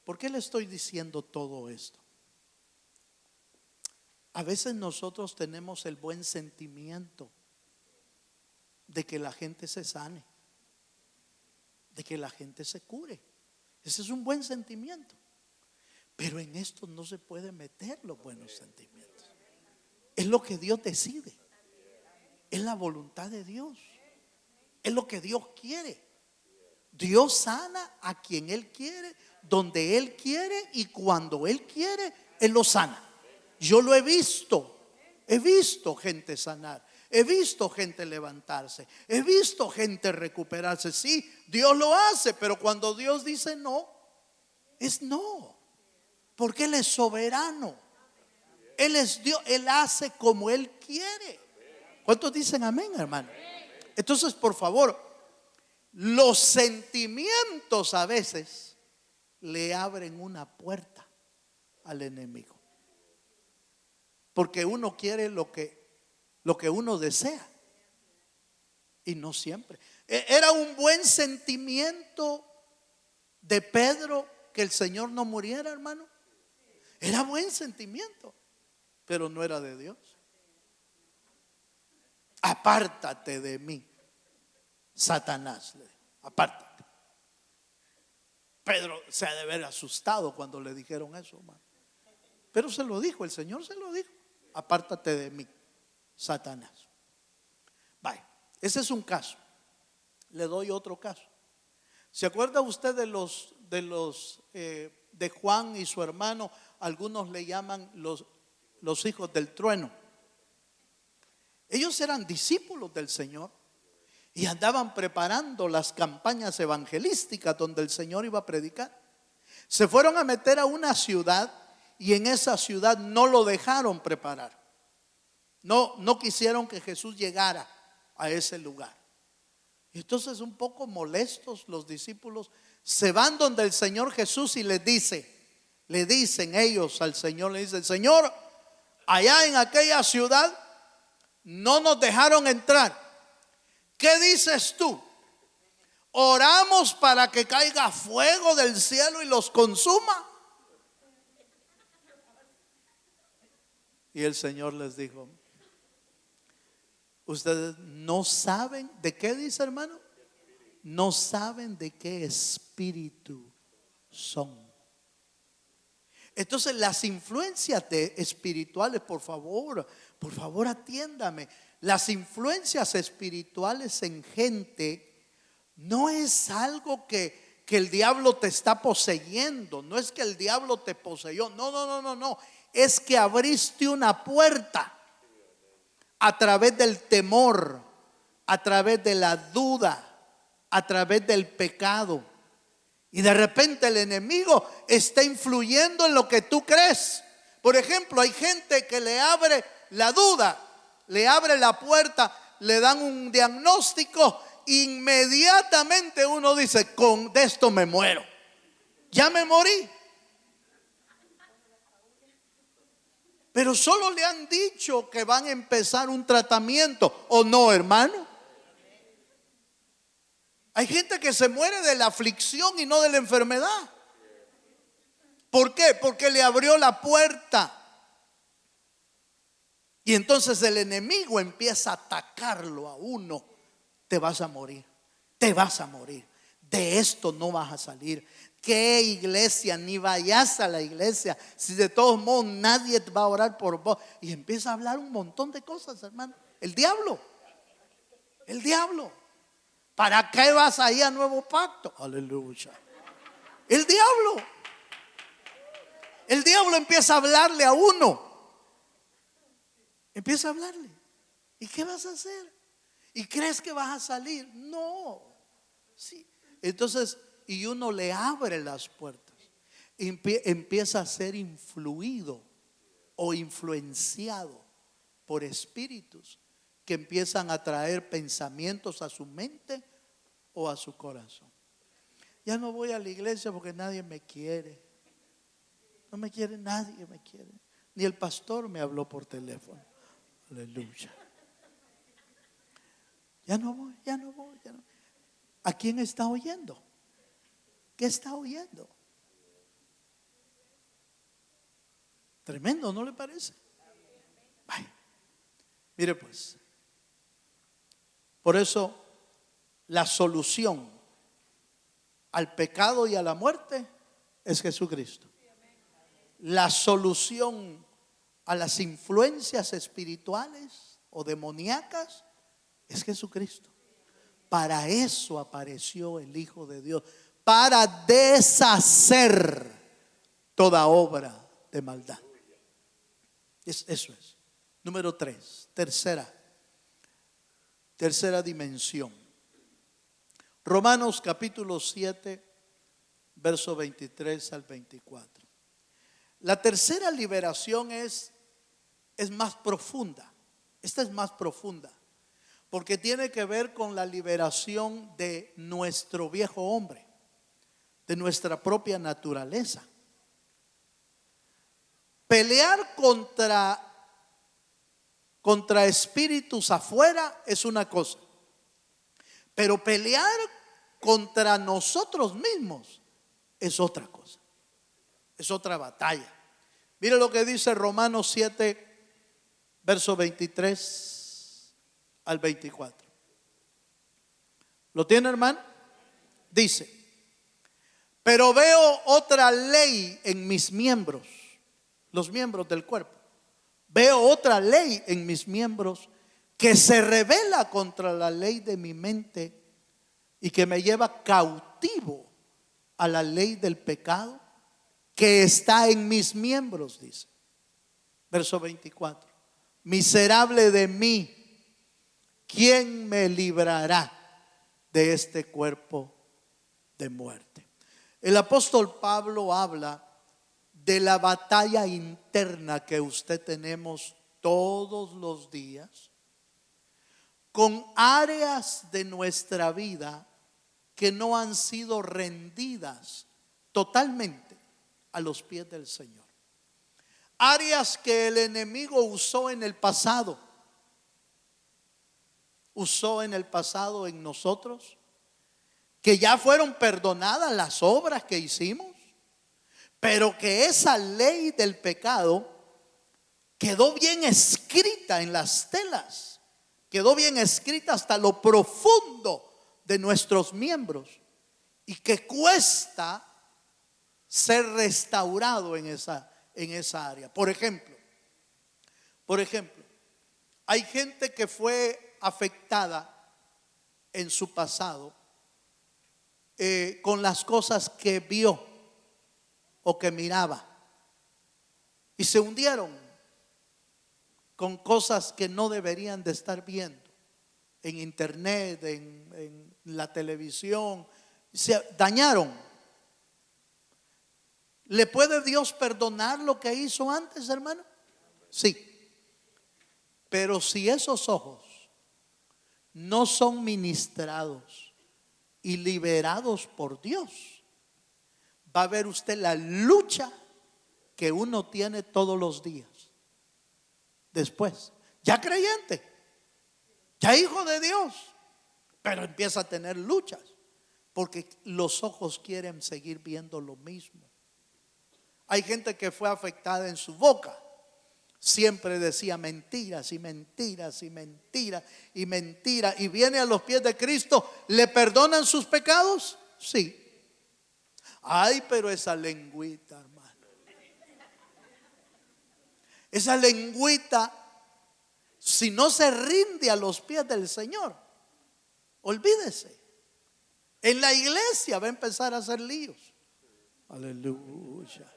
¿Por qué le estoy diciendo todo esto? A veces nosotros tenemos el buen sentimiento de que la gente se sane, de que la gente se cure. Ese es un buen sentimiento. Pero en esto no se puede meter los buenos sentimientos. Es lo que Dios decide. Es la voluntad de Dios. Es lo que Dios quiere. Dios sana a quien Él quiere, donde Él quiere y cuando Él quiere, Él lo sana. Yo lo he visto gente sanar, he visto gente levantarse, he visto gente recuperarse. Sí, Dios lo hace, pero cuando Dios dice no, es no, porque Él es soberano. Él es Dios, Él hace como Él quiere. ¿Cuántos dicen amén, hermano? Entonces, por favor, los sentimientos a veces le abren una puerta al enemigo, porque uno quiere lo que uno desea y no siempre. Era un buen sentimiento de Pedro que el Señor no muriera, hermano. Era buen sentimiento, pero no era de Dios. Apártate de mí, Satanás, apártate. Pedro se ha de haber asustado cuando le dijeron eso, hermano. Pero se lo dijo, el Señor se lo dijo. Apártate de mí, Satanás. Vaya, ese es un caso. Le doy otro caso. ¿Se acuerda usted de Juan y su hermano? Algunos le llaman los hijos del trueno. Ellos eran discípulos del Señor y andaban preparando las campañas evangelísticas donde el Señor iba a predicar. Se fueron a meter a una ciudad y en esa ciudad no lo dejaron preparar. No quisieron que Jesús llegara a ese lugar. Entonces, un poco molestos, los discípulos se van donde el Señor Jesús y le dicen ellos al Señor, le dicen: Señor, allá en aquella ciudad no nos dejaron entrar. ¿Qué dices tú? ¿Oramos para que caiga fuego del cielo y los consuma? Y el Señor les dijo: ustedes no saben de qué, dice, hermano, no saben de qué espíritu son. Entonces, las influencias espirituales, por favor atiéndame. Las influencias espirituales en gente no es algo que que el diablo te está poseyendo. No es que el diablo te poseyó. No. Es que abriste una puerta a través del temor, a través de la duda, a través del pecado. Y de repente el enemigo está influyendo en lo que tú crees. Por ejemplo, hay gente que le abre la duda, le abre la puerta, le dan un diagnóstico, inmediatamente uno dice, de esto me muero. Ya me morí. Pero solo le han dicho que van a empezar un tratamiento, ¿o no, hermano? Hay gente que se muere de la aflicción y no de la enfermedad. ¿Por qué? Porque le abrió la puerta. Y entonces el enemigo empieza a atacarlo a uno. Te vas a morir, te vas a morir. De esto no vas a salir. ¿Qué iglesia? Ni vayas a la iglesia. Si de todos modos nadie va a orar por vos. Y empieza a hablar un montón de cosas, hermano. El diablo. ¿Para qué vas ahí a Nuevo Pacto? Aleluya. El diablo empieza a hablarle a uno. Empieza a hablarle. ¿Y qué vas a hacer? ¿Y crees que vas a salir? No. Sí. Entonces, y uno le abre las puertas. Empieza a ser influido o influenciado por espíritus que empiezan a traer pensamientos a su mente o a su corazón. Ya no voy a la iglesia porque nadie me quiere. No me quiere, nadie me quiere. Ni el pastor me habló por teléfono. Aleluya. Ya no voy. ¿A quién está oyendo? ¿Qué está oyendo? Tremendo, ¿no le parece? Ay, mire pues, por eso la solución al pecado y a la muerte es Jesucristo. La solución a las influencias espirituales o demoníacas es Jesucristo. Para eso apareció el Hijo de Dios, para deshacer toda obra de maldad. Eso es. Número 3, tercera dimensión. Romanos capítulo 7, verso 23 al 24. La tercera liberación es más profunda. Esta es más profunda, porque tiene que ver con la liberación de nuestro viejo hombre, de nuestra propia naturaleza. Pelear contra espíritus afuera es una cosa, pero pelear contra nosotros mismos es otra cosa, es otra batalla. Mire lo que dice Romanos 7, verso 23 al 24. ¿Lo tiene, hermano? Dice: pero veo otra ley en mis miembros, los miembros del cuerpo. Veo otra ley en mis miembros que se rebela contra la ley de mi mente y que me lleva cautivo a la ley del pecado que está en mis miembros, dice. Verso 24. Miserable de mí, ¿quién me librará de este cuerpo de muerte? El apóstol Pablo habla de la batalla interna que usted tenemos todos los días con áreas de nuestra vida que no han sido rendidas totalmente a los pies del Señor. Áreas que el enemigo usó en el pasado. Usó en el pasado en nosotros, que ya fueron perdonadas las obras que hicimos, pero que esa ley del pecado quedó bien escrita en las telas, quedó bien escrita hasta lo profundo de nuestros miembros y que cuesta ser restaurado en esa área. Por ejemplo, hay gente que fue afectada en su pasado con las cosas que vio o que miraba. Y se hundieron con cosas que no deberían de estar viendo en internet, en la televisión. Se dañaron. ¿Le puede Dios perdonar lo que hizo antes, hermano? Sí. Pero si esos ojos no son ministrados y liberados por Dios, va a ver usted la lucha que uno tiene todos los días. Después, ya creyente, ya hijo de Dios, pero empieza a tener luchas porque los ojos quieren seguir viendo lo mismo. Hay gente que fue afectada en su boca. Siempre decía mentiras y mentiras y mentiras y mentiras, y viene a los pies de Cristo. ¿Le perdonan sus pecados? Sí. Ay, pero esa lengüita, hermano, esa lengüita, si no se rinde a los pies del Señor, olvídese. En la iglesia va a empezar a hacer líos. Aleluya.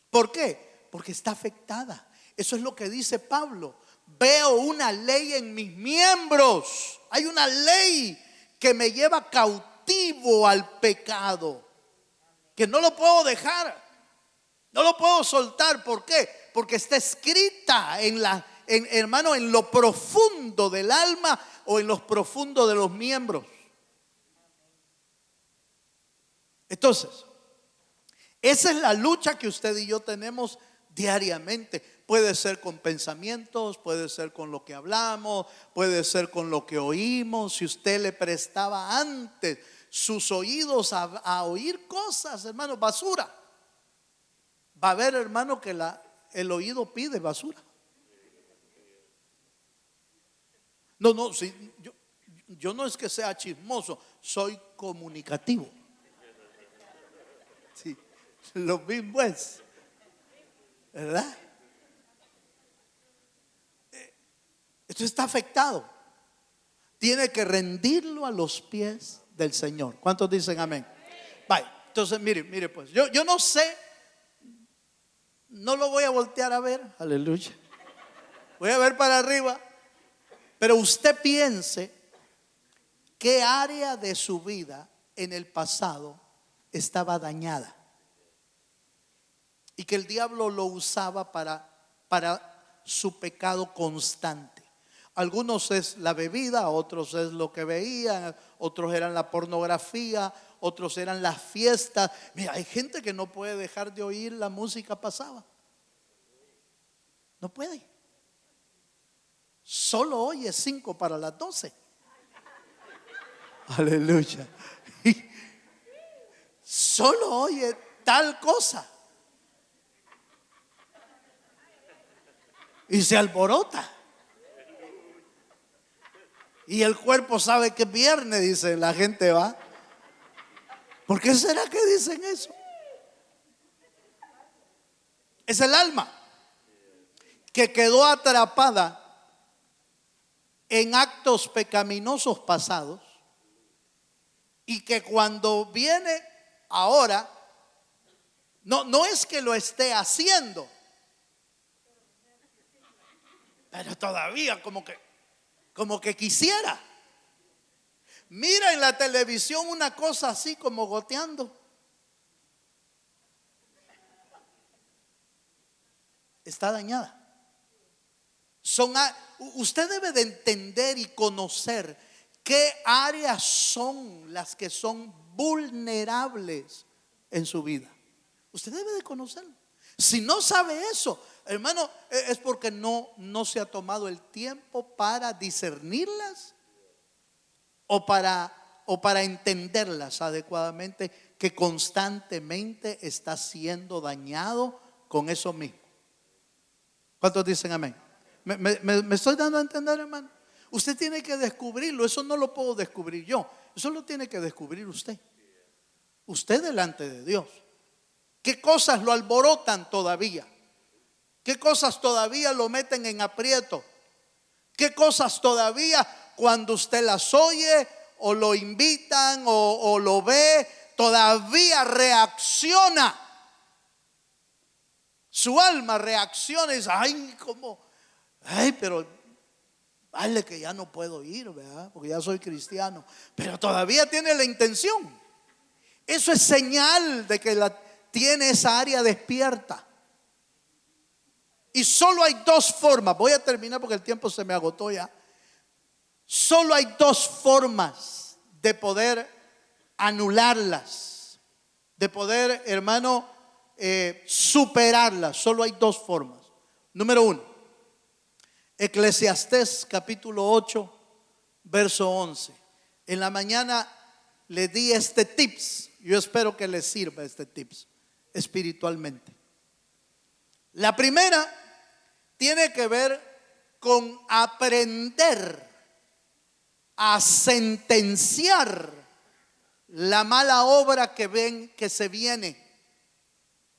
¿Por qué? Porque está afectada. Eso es lo que dice Pablo. Veo una ley en mis miembros. Hay una ley que me lleva cautivo al pecado, que no lo puedo dejar, no lo puedo soltar. ¿Por qué? Porque está escrita hermano, en lo profundo del alma o en lo profundo de los miembros. Entonces, esa es la lucha que usted y yo tenemos diariamente. Puede ser con pensamientos, puede ser con lo que hablamos, puede ser con lo que oímos. Si usted le prestaba antes sus oídos a oír cosas, hermano, basura, va a ver, hermano, que el oído pide basura. No, sí, yo no es que sea chismoso, soy comunicativo. Sí, lo mismo es, ¿verdad? Esto está afectado. Tiene que rendirlo a los pies del Señor. ¿Cuántos dicen amén? Vale, entonces mire pues, yo no sé, no lo voy a voltear a ver, aleluya. Voy a ver para arriba, pero usted piense qué área de su vida en el pasado estaba dañada y que el diablo lo usaba para su pecado constante. Algunos es la bebida, otros es lo que veían, otros eran la pornografía, otros eran las fiestas. Mira, hay gente que no puede dejar de oír la música pasada. No puede. Solo oye 5 para las 12. Aleluya. Solo oye tal cosa y se alborota. Y el cuerpo sabe que es viernes, dice la gente, va. ¿Por qué será que dicen eso? Es el alma que quedó atrapada en actos pecaminosos pasados y que cuando viene ahora, no es que lo esté haciendo, pero todavía como que quisiera. Mira en la televisión una cosa así como goteando. Está dañada. Usted debe de entender y conocer qué áreas son las que son vulnerables en su vida. Usted debe de conocerlo. Si no sabe eso, hermano, es porque no se ha tomado el tiempo para discernirlas o para entenderlas adecuadamente, que constantemente está siendo dañado con eso mismo. ¿Cuántos dicen amén? ¿Me estoy dando a entender, hermano? Usted tiene que descubrirlo. Eso no lo puedo descubrir yo. Eso lo tiene que descubrir usted. Usted delante de Dios. ¿Qué cosas lo alborotan todavía? ¿Qué cosas todavía lo meten en aprieto? ¿Qué cosas todavía cuando usted las oye o lo invitan o lo ve, todavía reacciona. Su alma reacciona y dice, pero vale que ya no puedo ir, ¿verdad? Porque ya soy cristiano, pero todavía tiene la intención. Eso es señal de que tiene esa área despierta. Y solo hay dos formas. Voy a terminar porque el tiempo se me agotó ya. Solo hay dos formas de poder anularlas, de poder, hermano, superarlas. Solo hay dos formas. Número uno, Eclesiastés capítulo 8, verso 11. En la mañana le di este tips. Yo espero que les sirva este tips espiritualmente. La primera tiene que ver con aprender a sentenciar la mala obra que se viene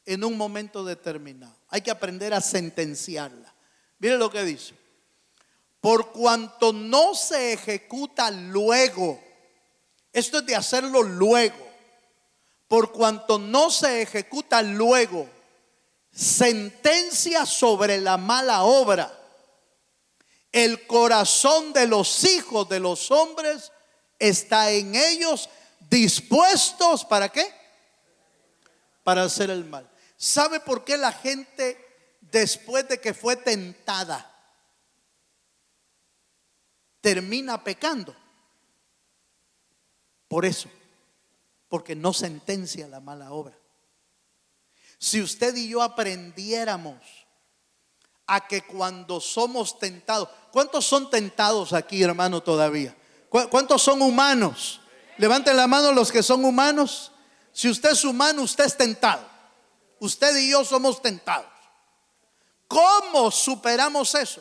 en un momento determinado. Hay que aprender a sentenciarla. Mire lo que dice: por cuanto no se ejecuta luego, esto es de hacerlo luego, por cuanto no se ejecuta luego sentencia sobre la mala obra, el corazón de los hijos de los hombres está en ellos dispuestos, ¿para qué? Para hacer el mal. ¿Sabe por qué la gente, después de que fue tentada, termina pecando? Por eso, porque no sentencia la mala obra. Si usted y yo aprendiéramos a que cuando somos tentados, ¿cuántos son tentados aquí, hermano, todavía? ¿Cuántos son humanos? Levanten la mano los que son humanos. Si usted es humano, usted es tentado. Usted y yo somos tentados. ¿Cómo superamos eso?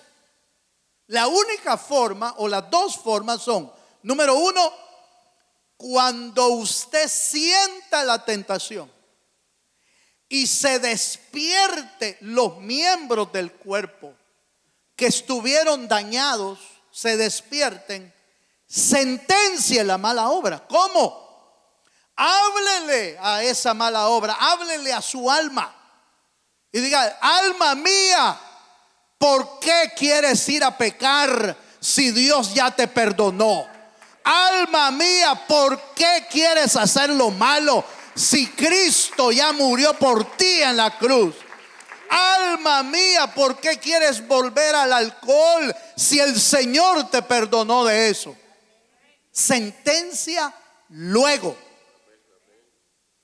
La única forma, o las dos formas son: número uno, cuando usted sienta la tentación y se despierte los miembros del cuerpo que estuvieron dañados, se despierten, sentencie la mala obra. ¿Cómo? Háblele a esa mala obra, háblele a su alma y diga: alma mía, ¿por qué quieres ir a pecar si Dios ya te perdonó? Alma mía, ¿por qué quieres hacer lo malo si Cristo ya murió por ti en la cruz? Alma mía, ¿por qué quieres volver al alcohol si el Señor te perdonó de eso? Sentencia luego.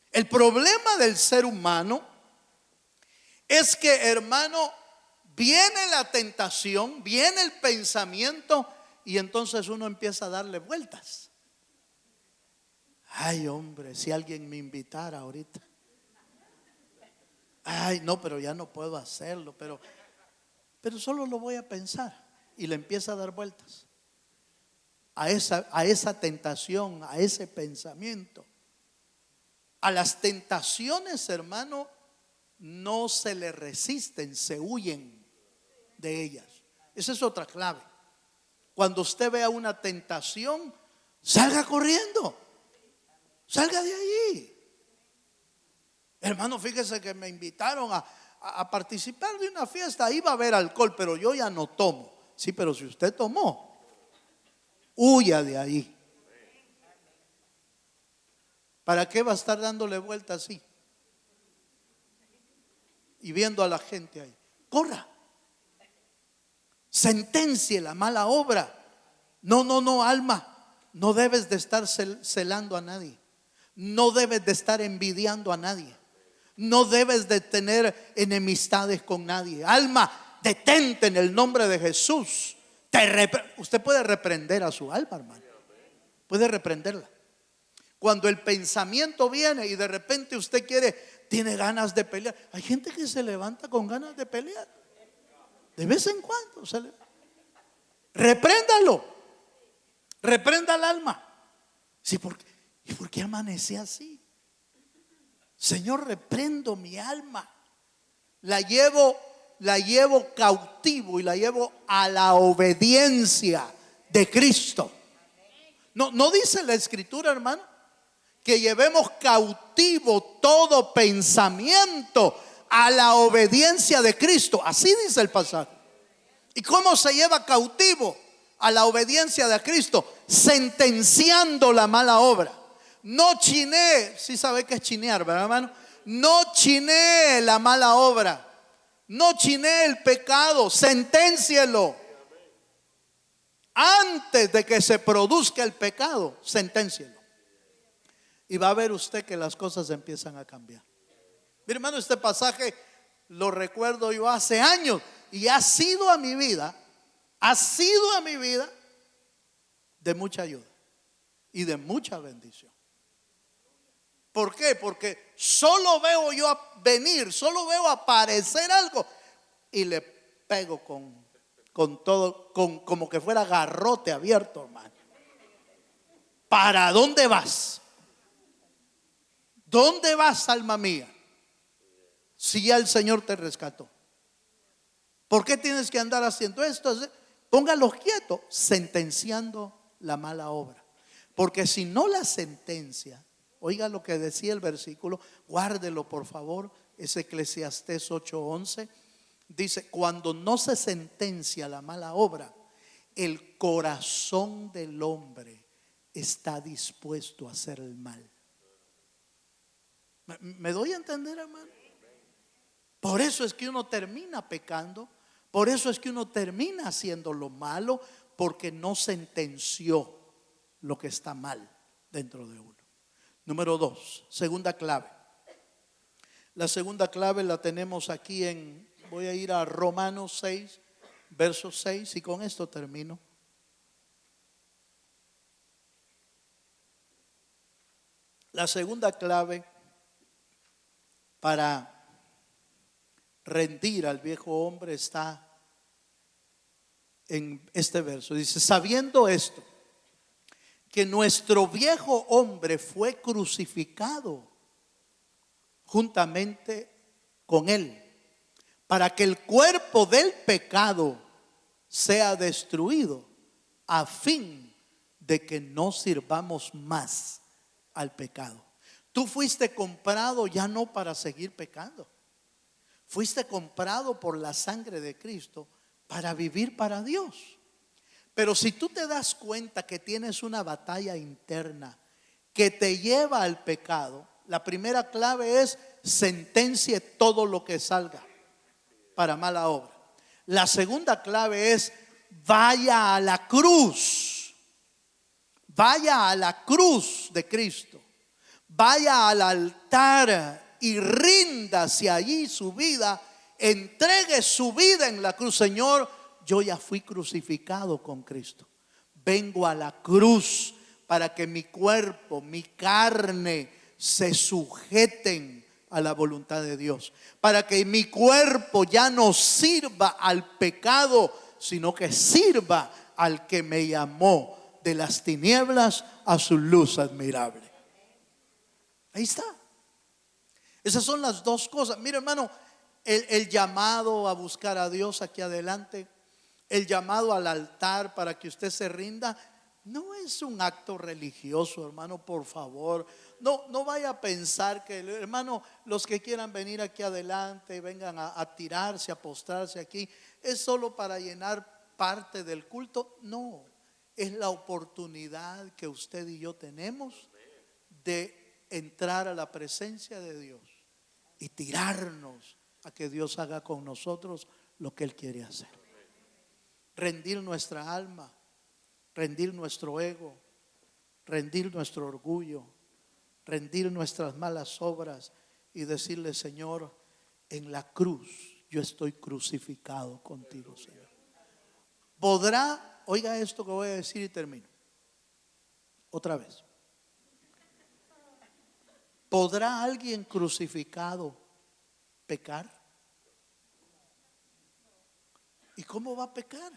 El problema del ser humano es que, hermano, viene la tentación, viene el pensamiento y entonces uno empieza a darle vueltas. Ay, hombre, si alguien me invitara ahorita. Ay, no, pero ya no puedo hacerlo, pero solo lo voy a pensar. Y le empieza a dar vueltas a esa tentación, a ese pensamiento. A las tentaciones, hermano, no se le resisten, se huyen de ellas. Esa es otra clave. Cuando usted vea una tentación, salga corriendo, salga de allí. Hermano, fíjese que me invitaron a participar de una fiesta. Iba a haber alcohol, pero yo ya no tomo. Sí, pero si usted tomó, huya de ahí. ¿Para qué va a estar dándole vuelta así y viendo a la gente ahí? Corra, sentencie la mala obra. No, alma, no debes de estar celando a nadie. No debes de estar envidiando a nadie. No debes de tener enemistades con nadie. Alma, detente en el nombre de Jesús. Usted puede reprender a su alma, hermano. Puede reprenderla. Cuando el pensamiento viene y de repente usted tiene ganas de pelear. Hay gente que se levanta con ganas de pelear. De vez en cuando repréndalo. Reprenda al alma. Sí, ¿y por qué amanece así? Señor, reprendo mi alma. La llevo cautivo y la llevo a la obediencia de Cristo. No dice la escritura, hermano, que llevemos cautivo todo pensamiento a la obediencia de Cristo. Así dice el pasaje. ¿Y cómo se lleva cautivo a la obediencia de Cristo? Sentenciando la mala obra. No chinee, sí sabe que es chinear, ¿verdad, hermano? No chinee la mala obra. No chinee el pecado, senténcielo. Antes de que se produzca el pecado, senténcielo. Y va a ver usted que las cosas empiezan a cambiar. Mi hermano, este pasaje lo recuerdo yo hace años y ha sido a mi vida de mucha ayuda y de mucha bendición. ¿Por qué? Porque solo veo yo venir, solo veo aparecer algo y le pego con todo, como que fuera garrote abierto, hermano. ¿Para dónde vas? ¿Dónde vas, alma mía? Si ya el Señor te rescató, ¿por qué tienes que andar haciendo esto? Póngalos quietos, sentenciando la mala obra. Porque si no la sentencia, oiga lo que decía el versículo, guárdelo por favor, es Eclesiastés 8:11. Dice, cuando no se sentencia la mala obra, el corazón del hombre está dispuesto a hacer el mal. ¿Me doy a entender, hermano? Por eso es que uno termina pecando, por eso es que uno termina haciendo lo malo, porque no sentenció lo que está mal dentro de uno. Número 2, segunda clave. La segunda clave la tenemos aquí voy a ir a Romanos 6, verso 6, y con esto termino. La segunda clave para rendir al viejo hombre está en este verso. Dice, sabiendo esto, que nuestro viejo hombre fue crucificado juntamente con él, para que el cuerpo del pecado sea destruido, a fin de que no sirvamos más al pecado. Tú fuiste comprado ya no para seguir pecando. Fuiste comprado por la sangre de Cristo para vivir para Dios. Pero si tú te das cuenta que tienes una batalla interna que te lleva al pecado, la primera clave es sentencie todo lo que salga para mala obra. La segunda clave es vaya a la cruz. Vaya a la cruz de Cristo. Vaya al altar y ríndase allí su vida, entregue su vida en la cruz. Señor, yo ya fui crucificado con Cristo. Vengo a la cruz para que mi cuerpo, mi carne se sujeten a la voluntad de Dios, para que mi cuerpo ya no sirva al pecado, sino que sirva al que me llamó de las tinieblas a su luz admirable. Ahí está. Esas son las dos cosas. Mira, hermano, el llamado a buscar a Dios aquí adelante, el llamado al altar para que usted se rinda, no es un acto religioso, hermano, por favor. No vaya a pensar que, hermano, los que quieran venir aquí adelante, vengan a tirarse, a postrarse aquí, es solo para llenar parte del culto. No, es la oportunidad que usted y yo tenemos de entrar a la presencia de Dios y tirarnos a que Dios haga con nosotros lo que Él quiere hacer. Rendir nuestra alma, rendir nuestro ego, rendir nuestro orgullo, rendir nuestras malas obras y decirle, Señor, en la cruz yo estoy crucificado contigo, Señor. Podrá, oiga esto que voy a decir y termino. Otra vez. ¿Podrá alguien crucificado pecar? ¿Y cómo va a pecar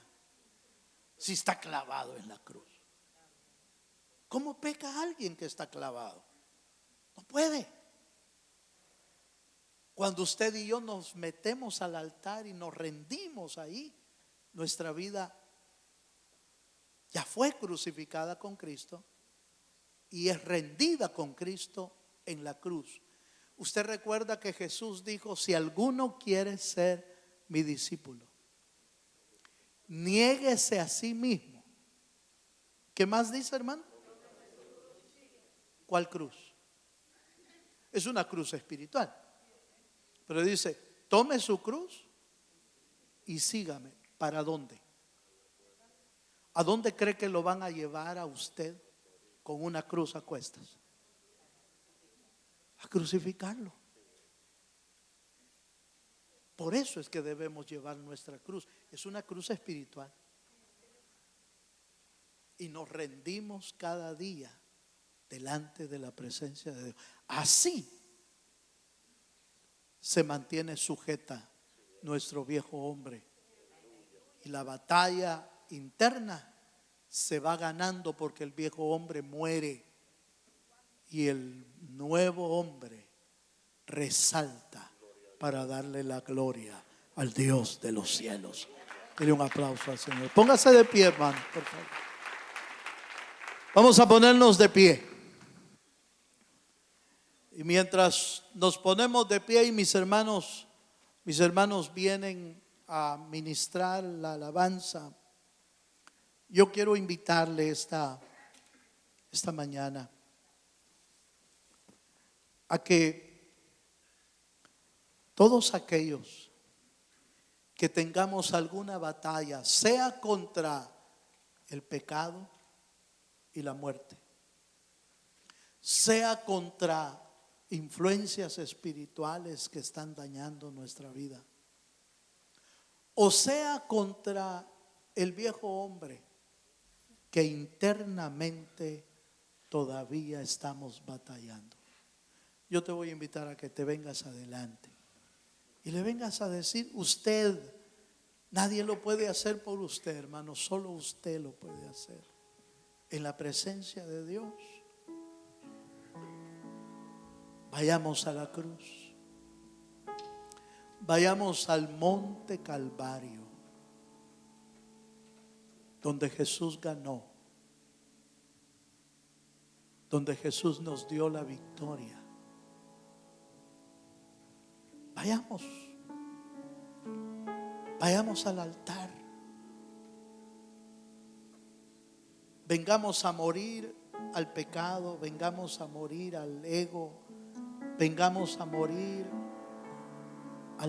si está clavado en la cruz? ¿Cómo peca alguien que está clavado? No puede. Cuando usted y yo nos metemos al altar y nos rendimos ahí, nuestra vida ya fue crucificada con Cristo y es rendida con Cristo en la cruz. Usted recuerda que Jesús dijo: si alguno quiere ser mi discípulo, niéguese a sí mismo. ¿Qué más dice, hermano? ¿Cuál cruz? Es una cruz espiritual. Pero dice: tome su cruz y sígame. ¿Para dónde? ¿A dónde cree que lo van a llevar a usted con una cruz a cuestas? A crucificarlo. Por eso es que debemos llevar nuestra cruz. Es una cruz espiritual. Y nos rendimos cada día delante de la presencia de Dios. Así se mantiene sujeta nuestro viejo hombre. Y la batalla interna se va ganando porque el viejo hombre muere y el nuevo hombre resalta para darle la gloria al Dios de los cielos. Dile un aplauso al Señor. Póngase de pie, hermano, por favor. Vamos a ponernos de pie. Y mientras nos ponemos de pie y mis hermanos vienen a ministrar la alabanza, yo quiero invitarle esta mañana a que todos aquellos que tengamos alguna batalla, sea contra el pecado y la muerte, sea contra influencias espirituales que están dañando nuestra vida, o sea contra el viejo hombre que internamente todavía estamos batallando, yo te voy a invitar a que te vengas adelante y le vengas a decir: usted, nadie lo puede hacer por usted, hermano, solo usted lo puede hacer. En la presencia de Dios, vayamos a la cruz, vayamos al monte Calvario, donde Jesús ganó, donde Jesús nos dio la victoria. Vayamos al altar. Vengamos a morir al pecado, vengamos a morir al ego, vengamos a morir a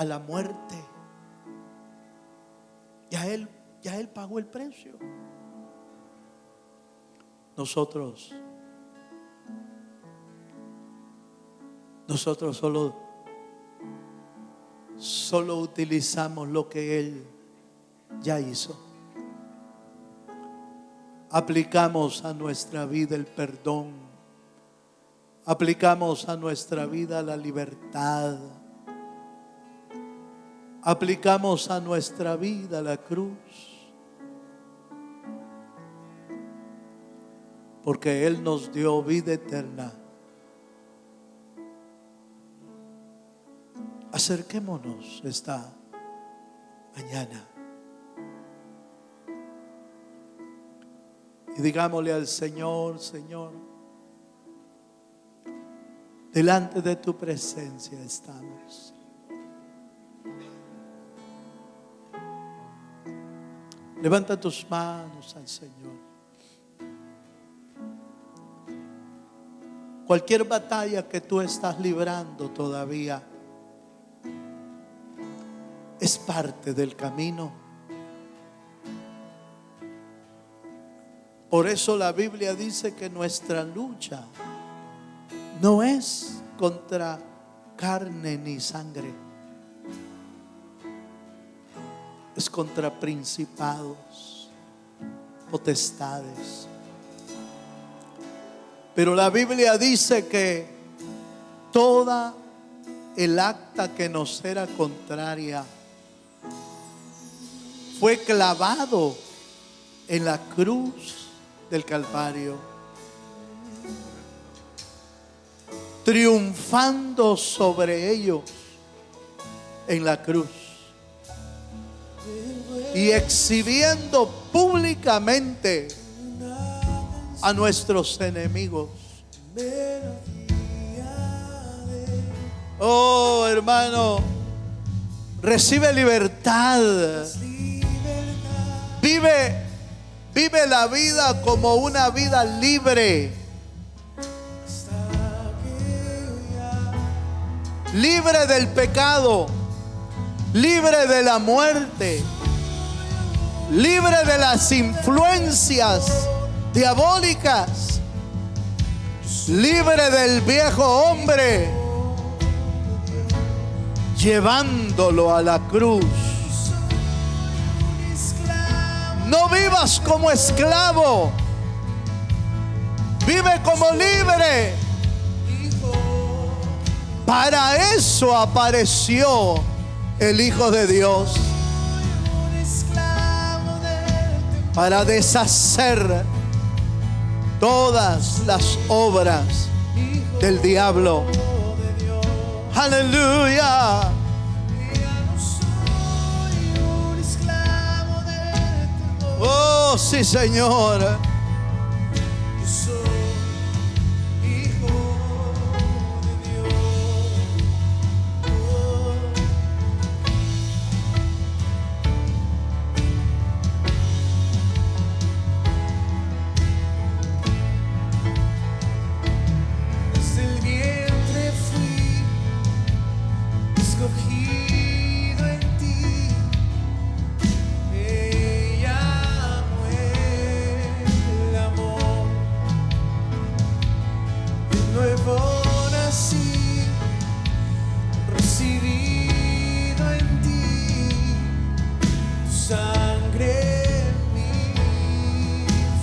la muerte. Ya Él pagó el precio. Nosotros solo utilizamos lo que Él ya hizo. Aplicamos a nuestra vida el perdón, aplicamos a nuestra vida la libertad, aplicamos a nuestra vida la cruz, porque Él nos dio vida eterna. Acerquémonos esta mañana y digámosle al Señor: Señor, delante de tu presencia estamos. Levanta tus manos al Señor. Cualquier batalla que tú estás librando todavía es parte del camino. Por eso la Biblia dice que nuestra lucha no es contra carne ni sangre, es contra principados, potestades. Pero la Biblia dice que toda el acta que nos era contraria fue clavado en la cruz del Calvario, triunfando sobre ellos en la cruz. y exhibiendo públicamente a nuestros enemigos. Oh, hermano, recibe libertad. Vive la vida como una vida libre. Libre del pecado, libre de la muerte, libre de las influencias diabólicas, libre del viejo hombre, llevándolo a la cruz. No vivas como esclavo, vive como libre. Para eso apareció el Hijo de Dios, para deshacer todas las obras del diablo. Aleluya. Oh, sí, Señor. Yo soy hijo de Dios. Desde el vientre fui escogido en ti. Nuevo nací, recibido en ti, tu sangre en mí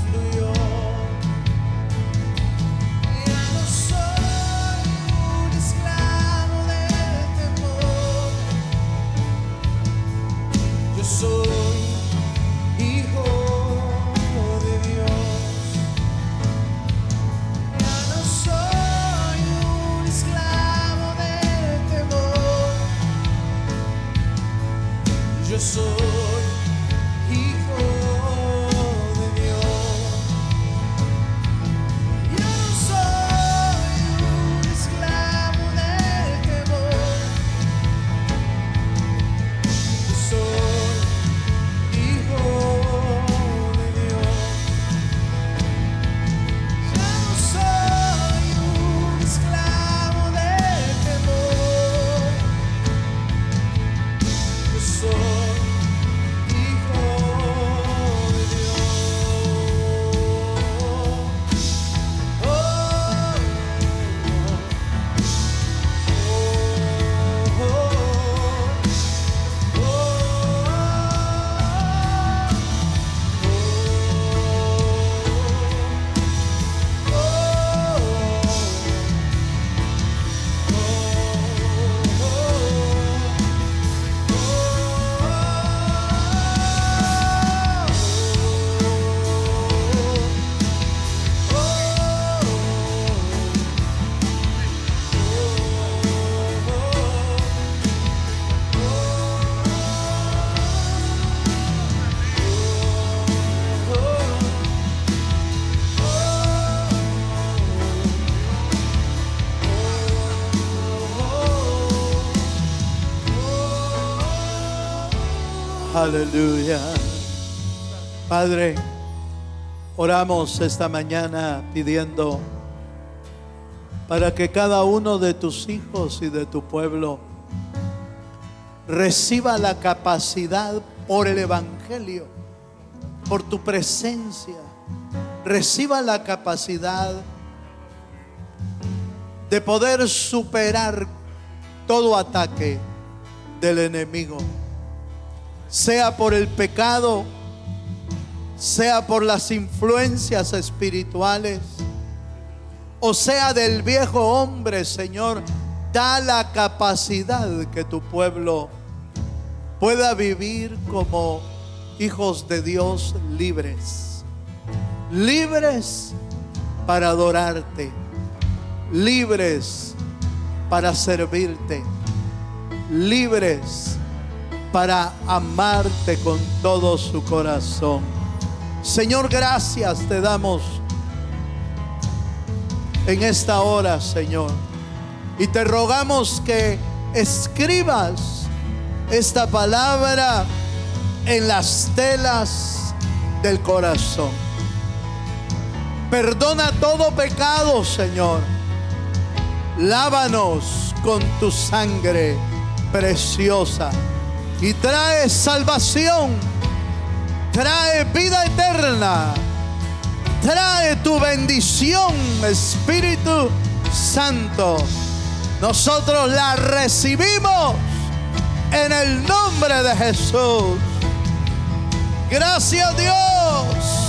fluyó. Ya no soy un esclavo del temor, yo soy hijo de Dios. Yo soy hijo de Dios. Yo no soy un esclavo del temor. Yo soy hijo de Dios. Ya no soy un esclavo del temor. Yo soy aleluya. Padre, oramos esta mañana pidiendo para que cada uno de tus hijos y de tu pueblo reciba la capacidad por el Evangelio, por tu presencia, reciba la capacidad de poder superar todo ataque del enemigo, sea por el pecado, sea por las influencias espirituales, o sea del viejo hombre. Señor, da la capacidad que tu pueblo pueda vivir como hijos de Dios libres, libres para adorarte, libres para servirte, libres para amarte con todo su corazón. Señor, gracias te damos en esta hora, Señor. Y te rogamos que escribas esta palabra en las telas del corazón. Perdona todo pecado, Señor. Lávanos con tu sangre preciosa y trae salvación, trae vida eterna, trae tu bendición, Espíritu Santo. Nosotros la recibimos en el nombre de Jesús. Gracias, Dios.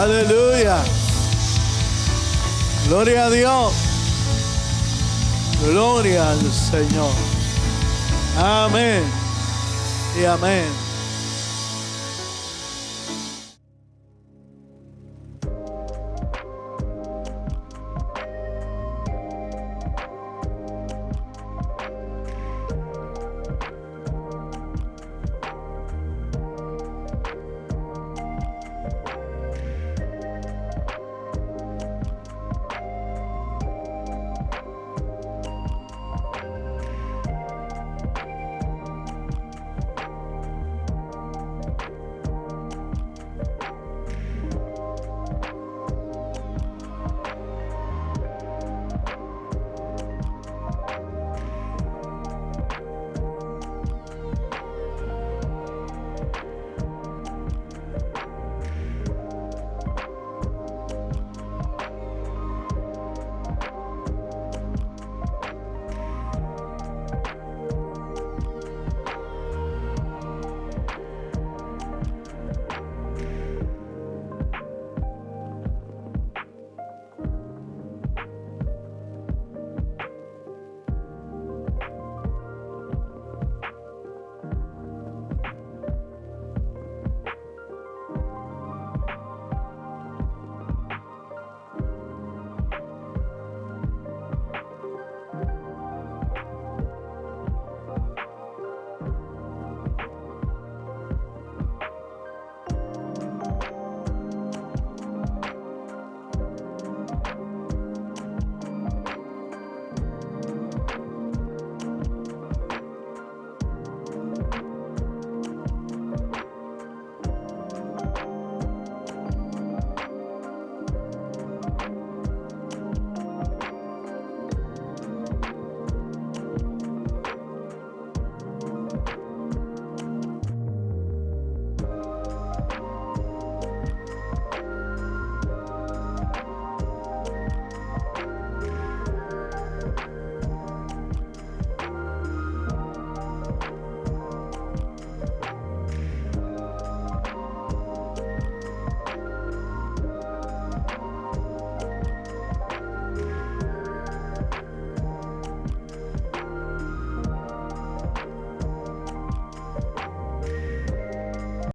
Aleluya. Gloria a Dios. Gloria al Señor. Amén y amén.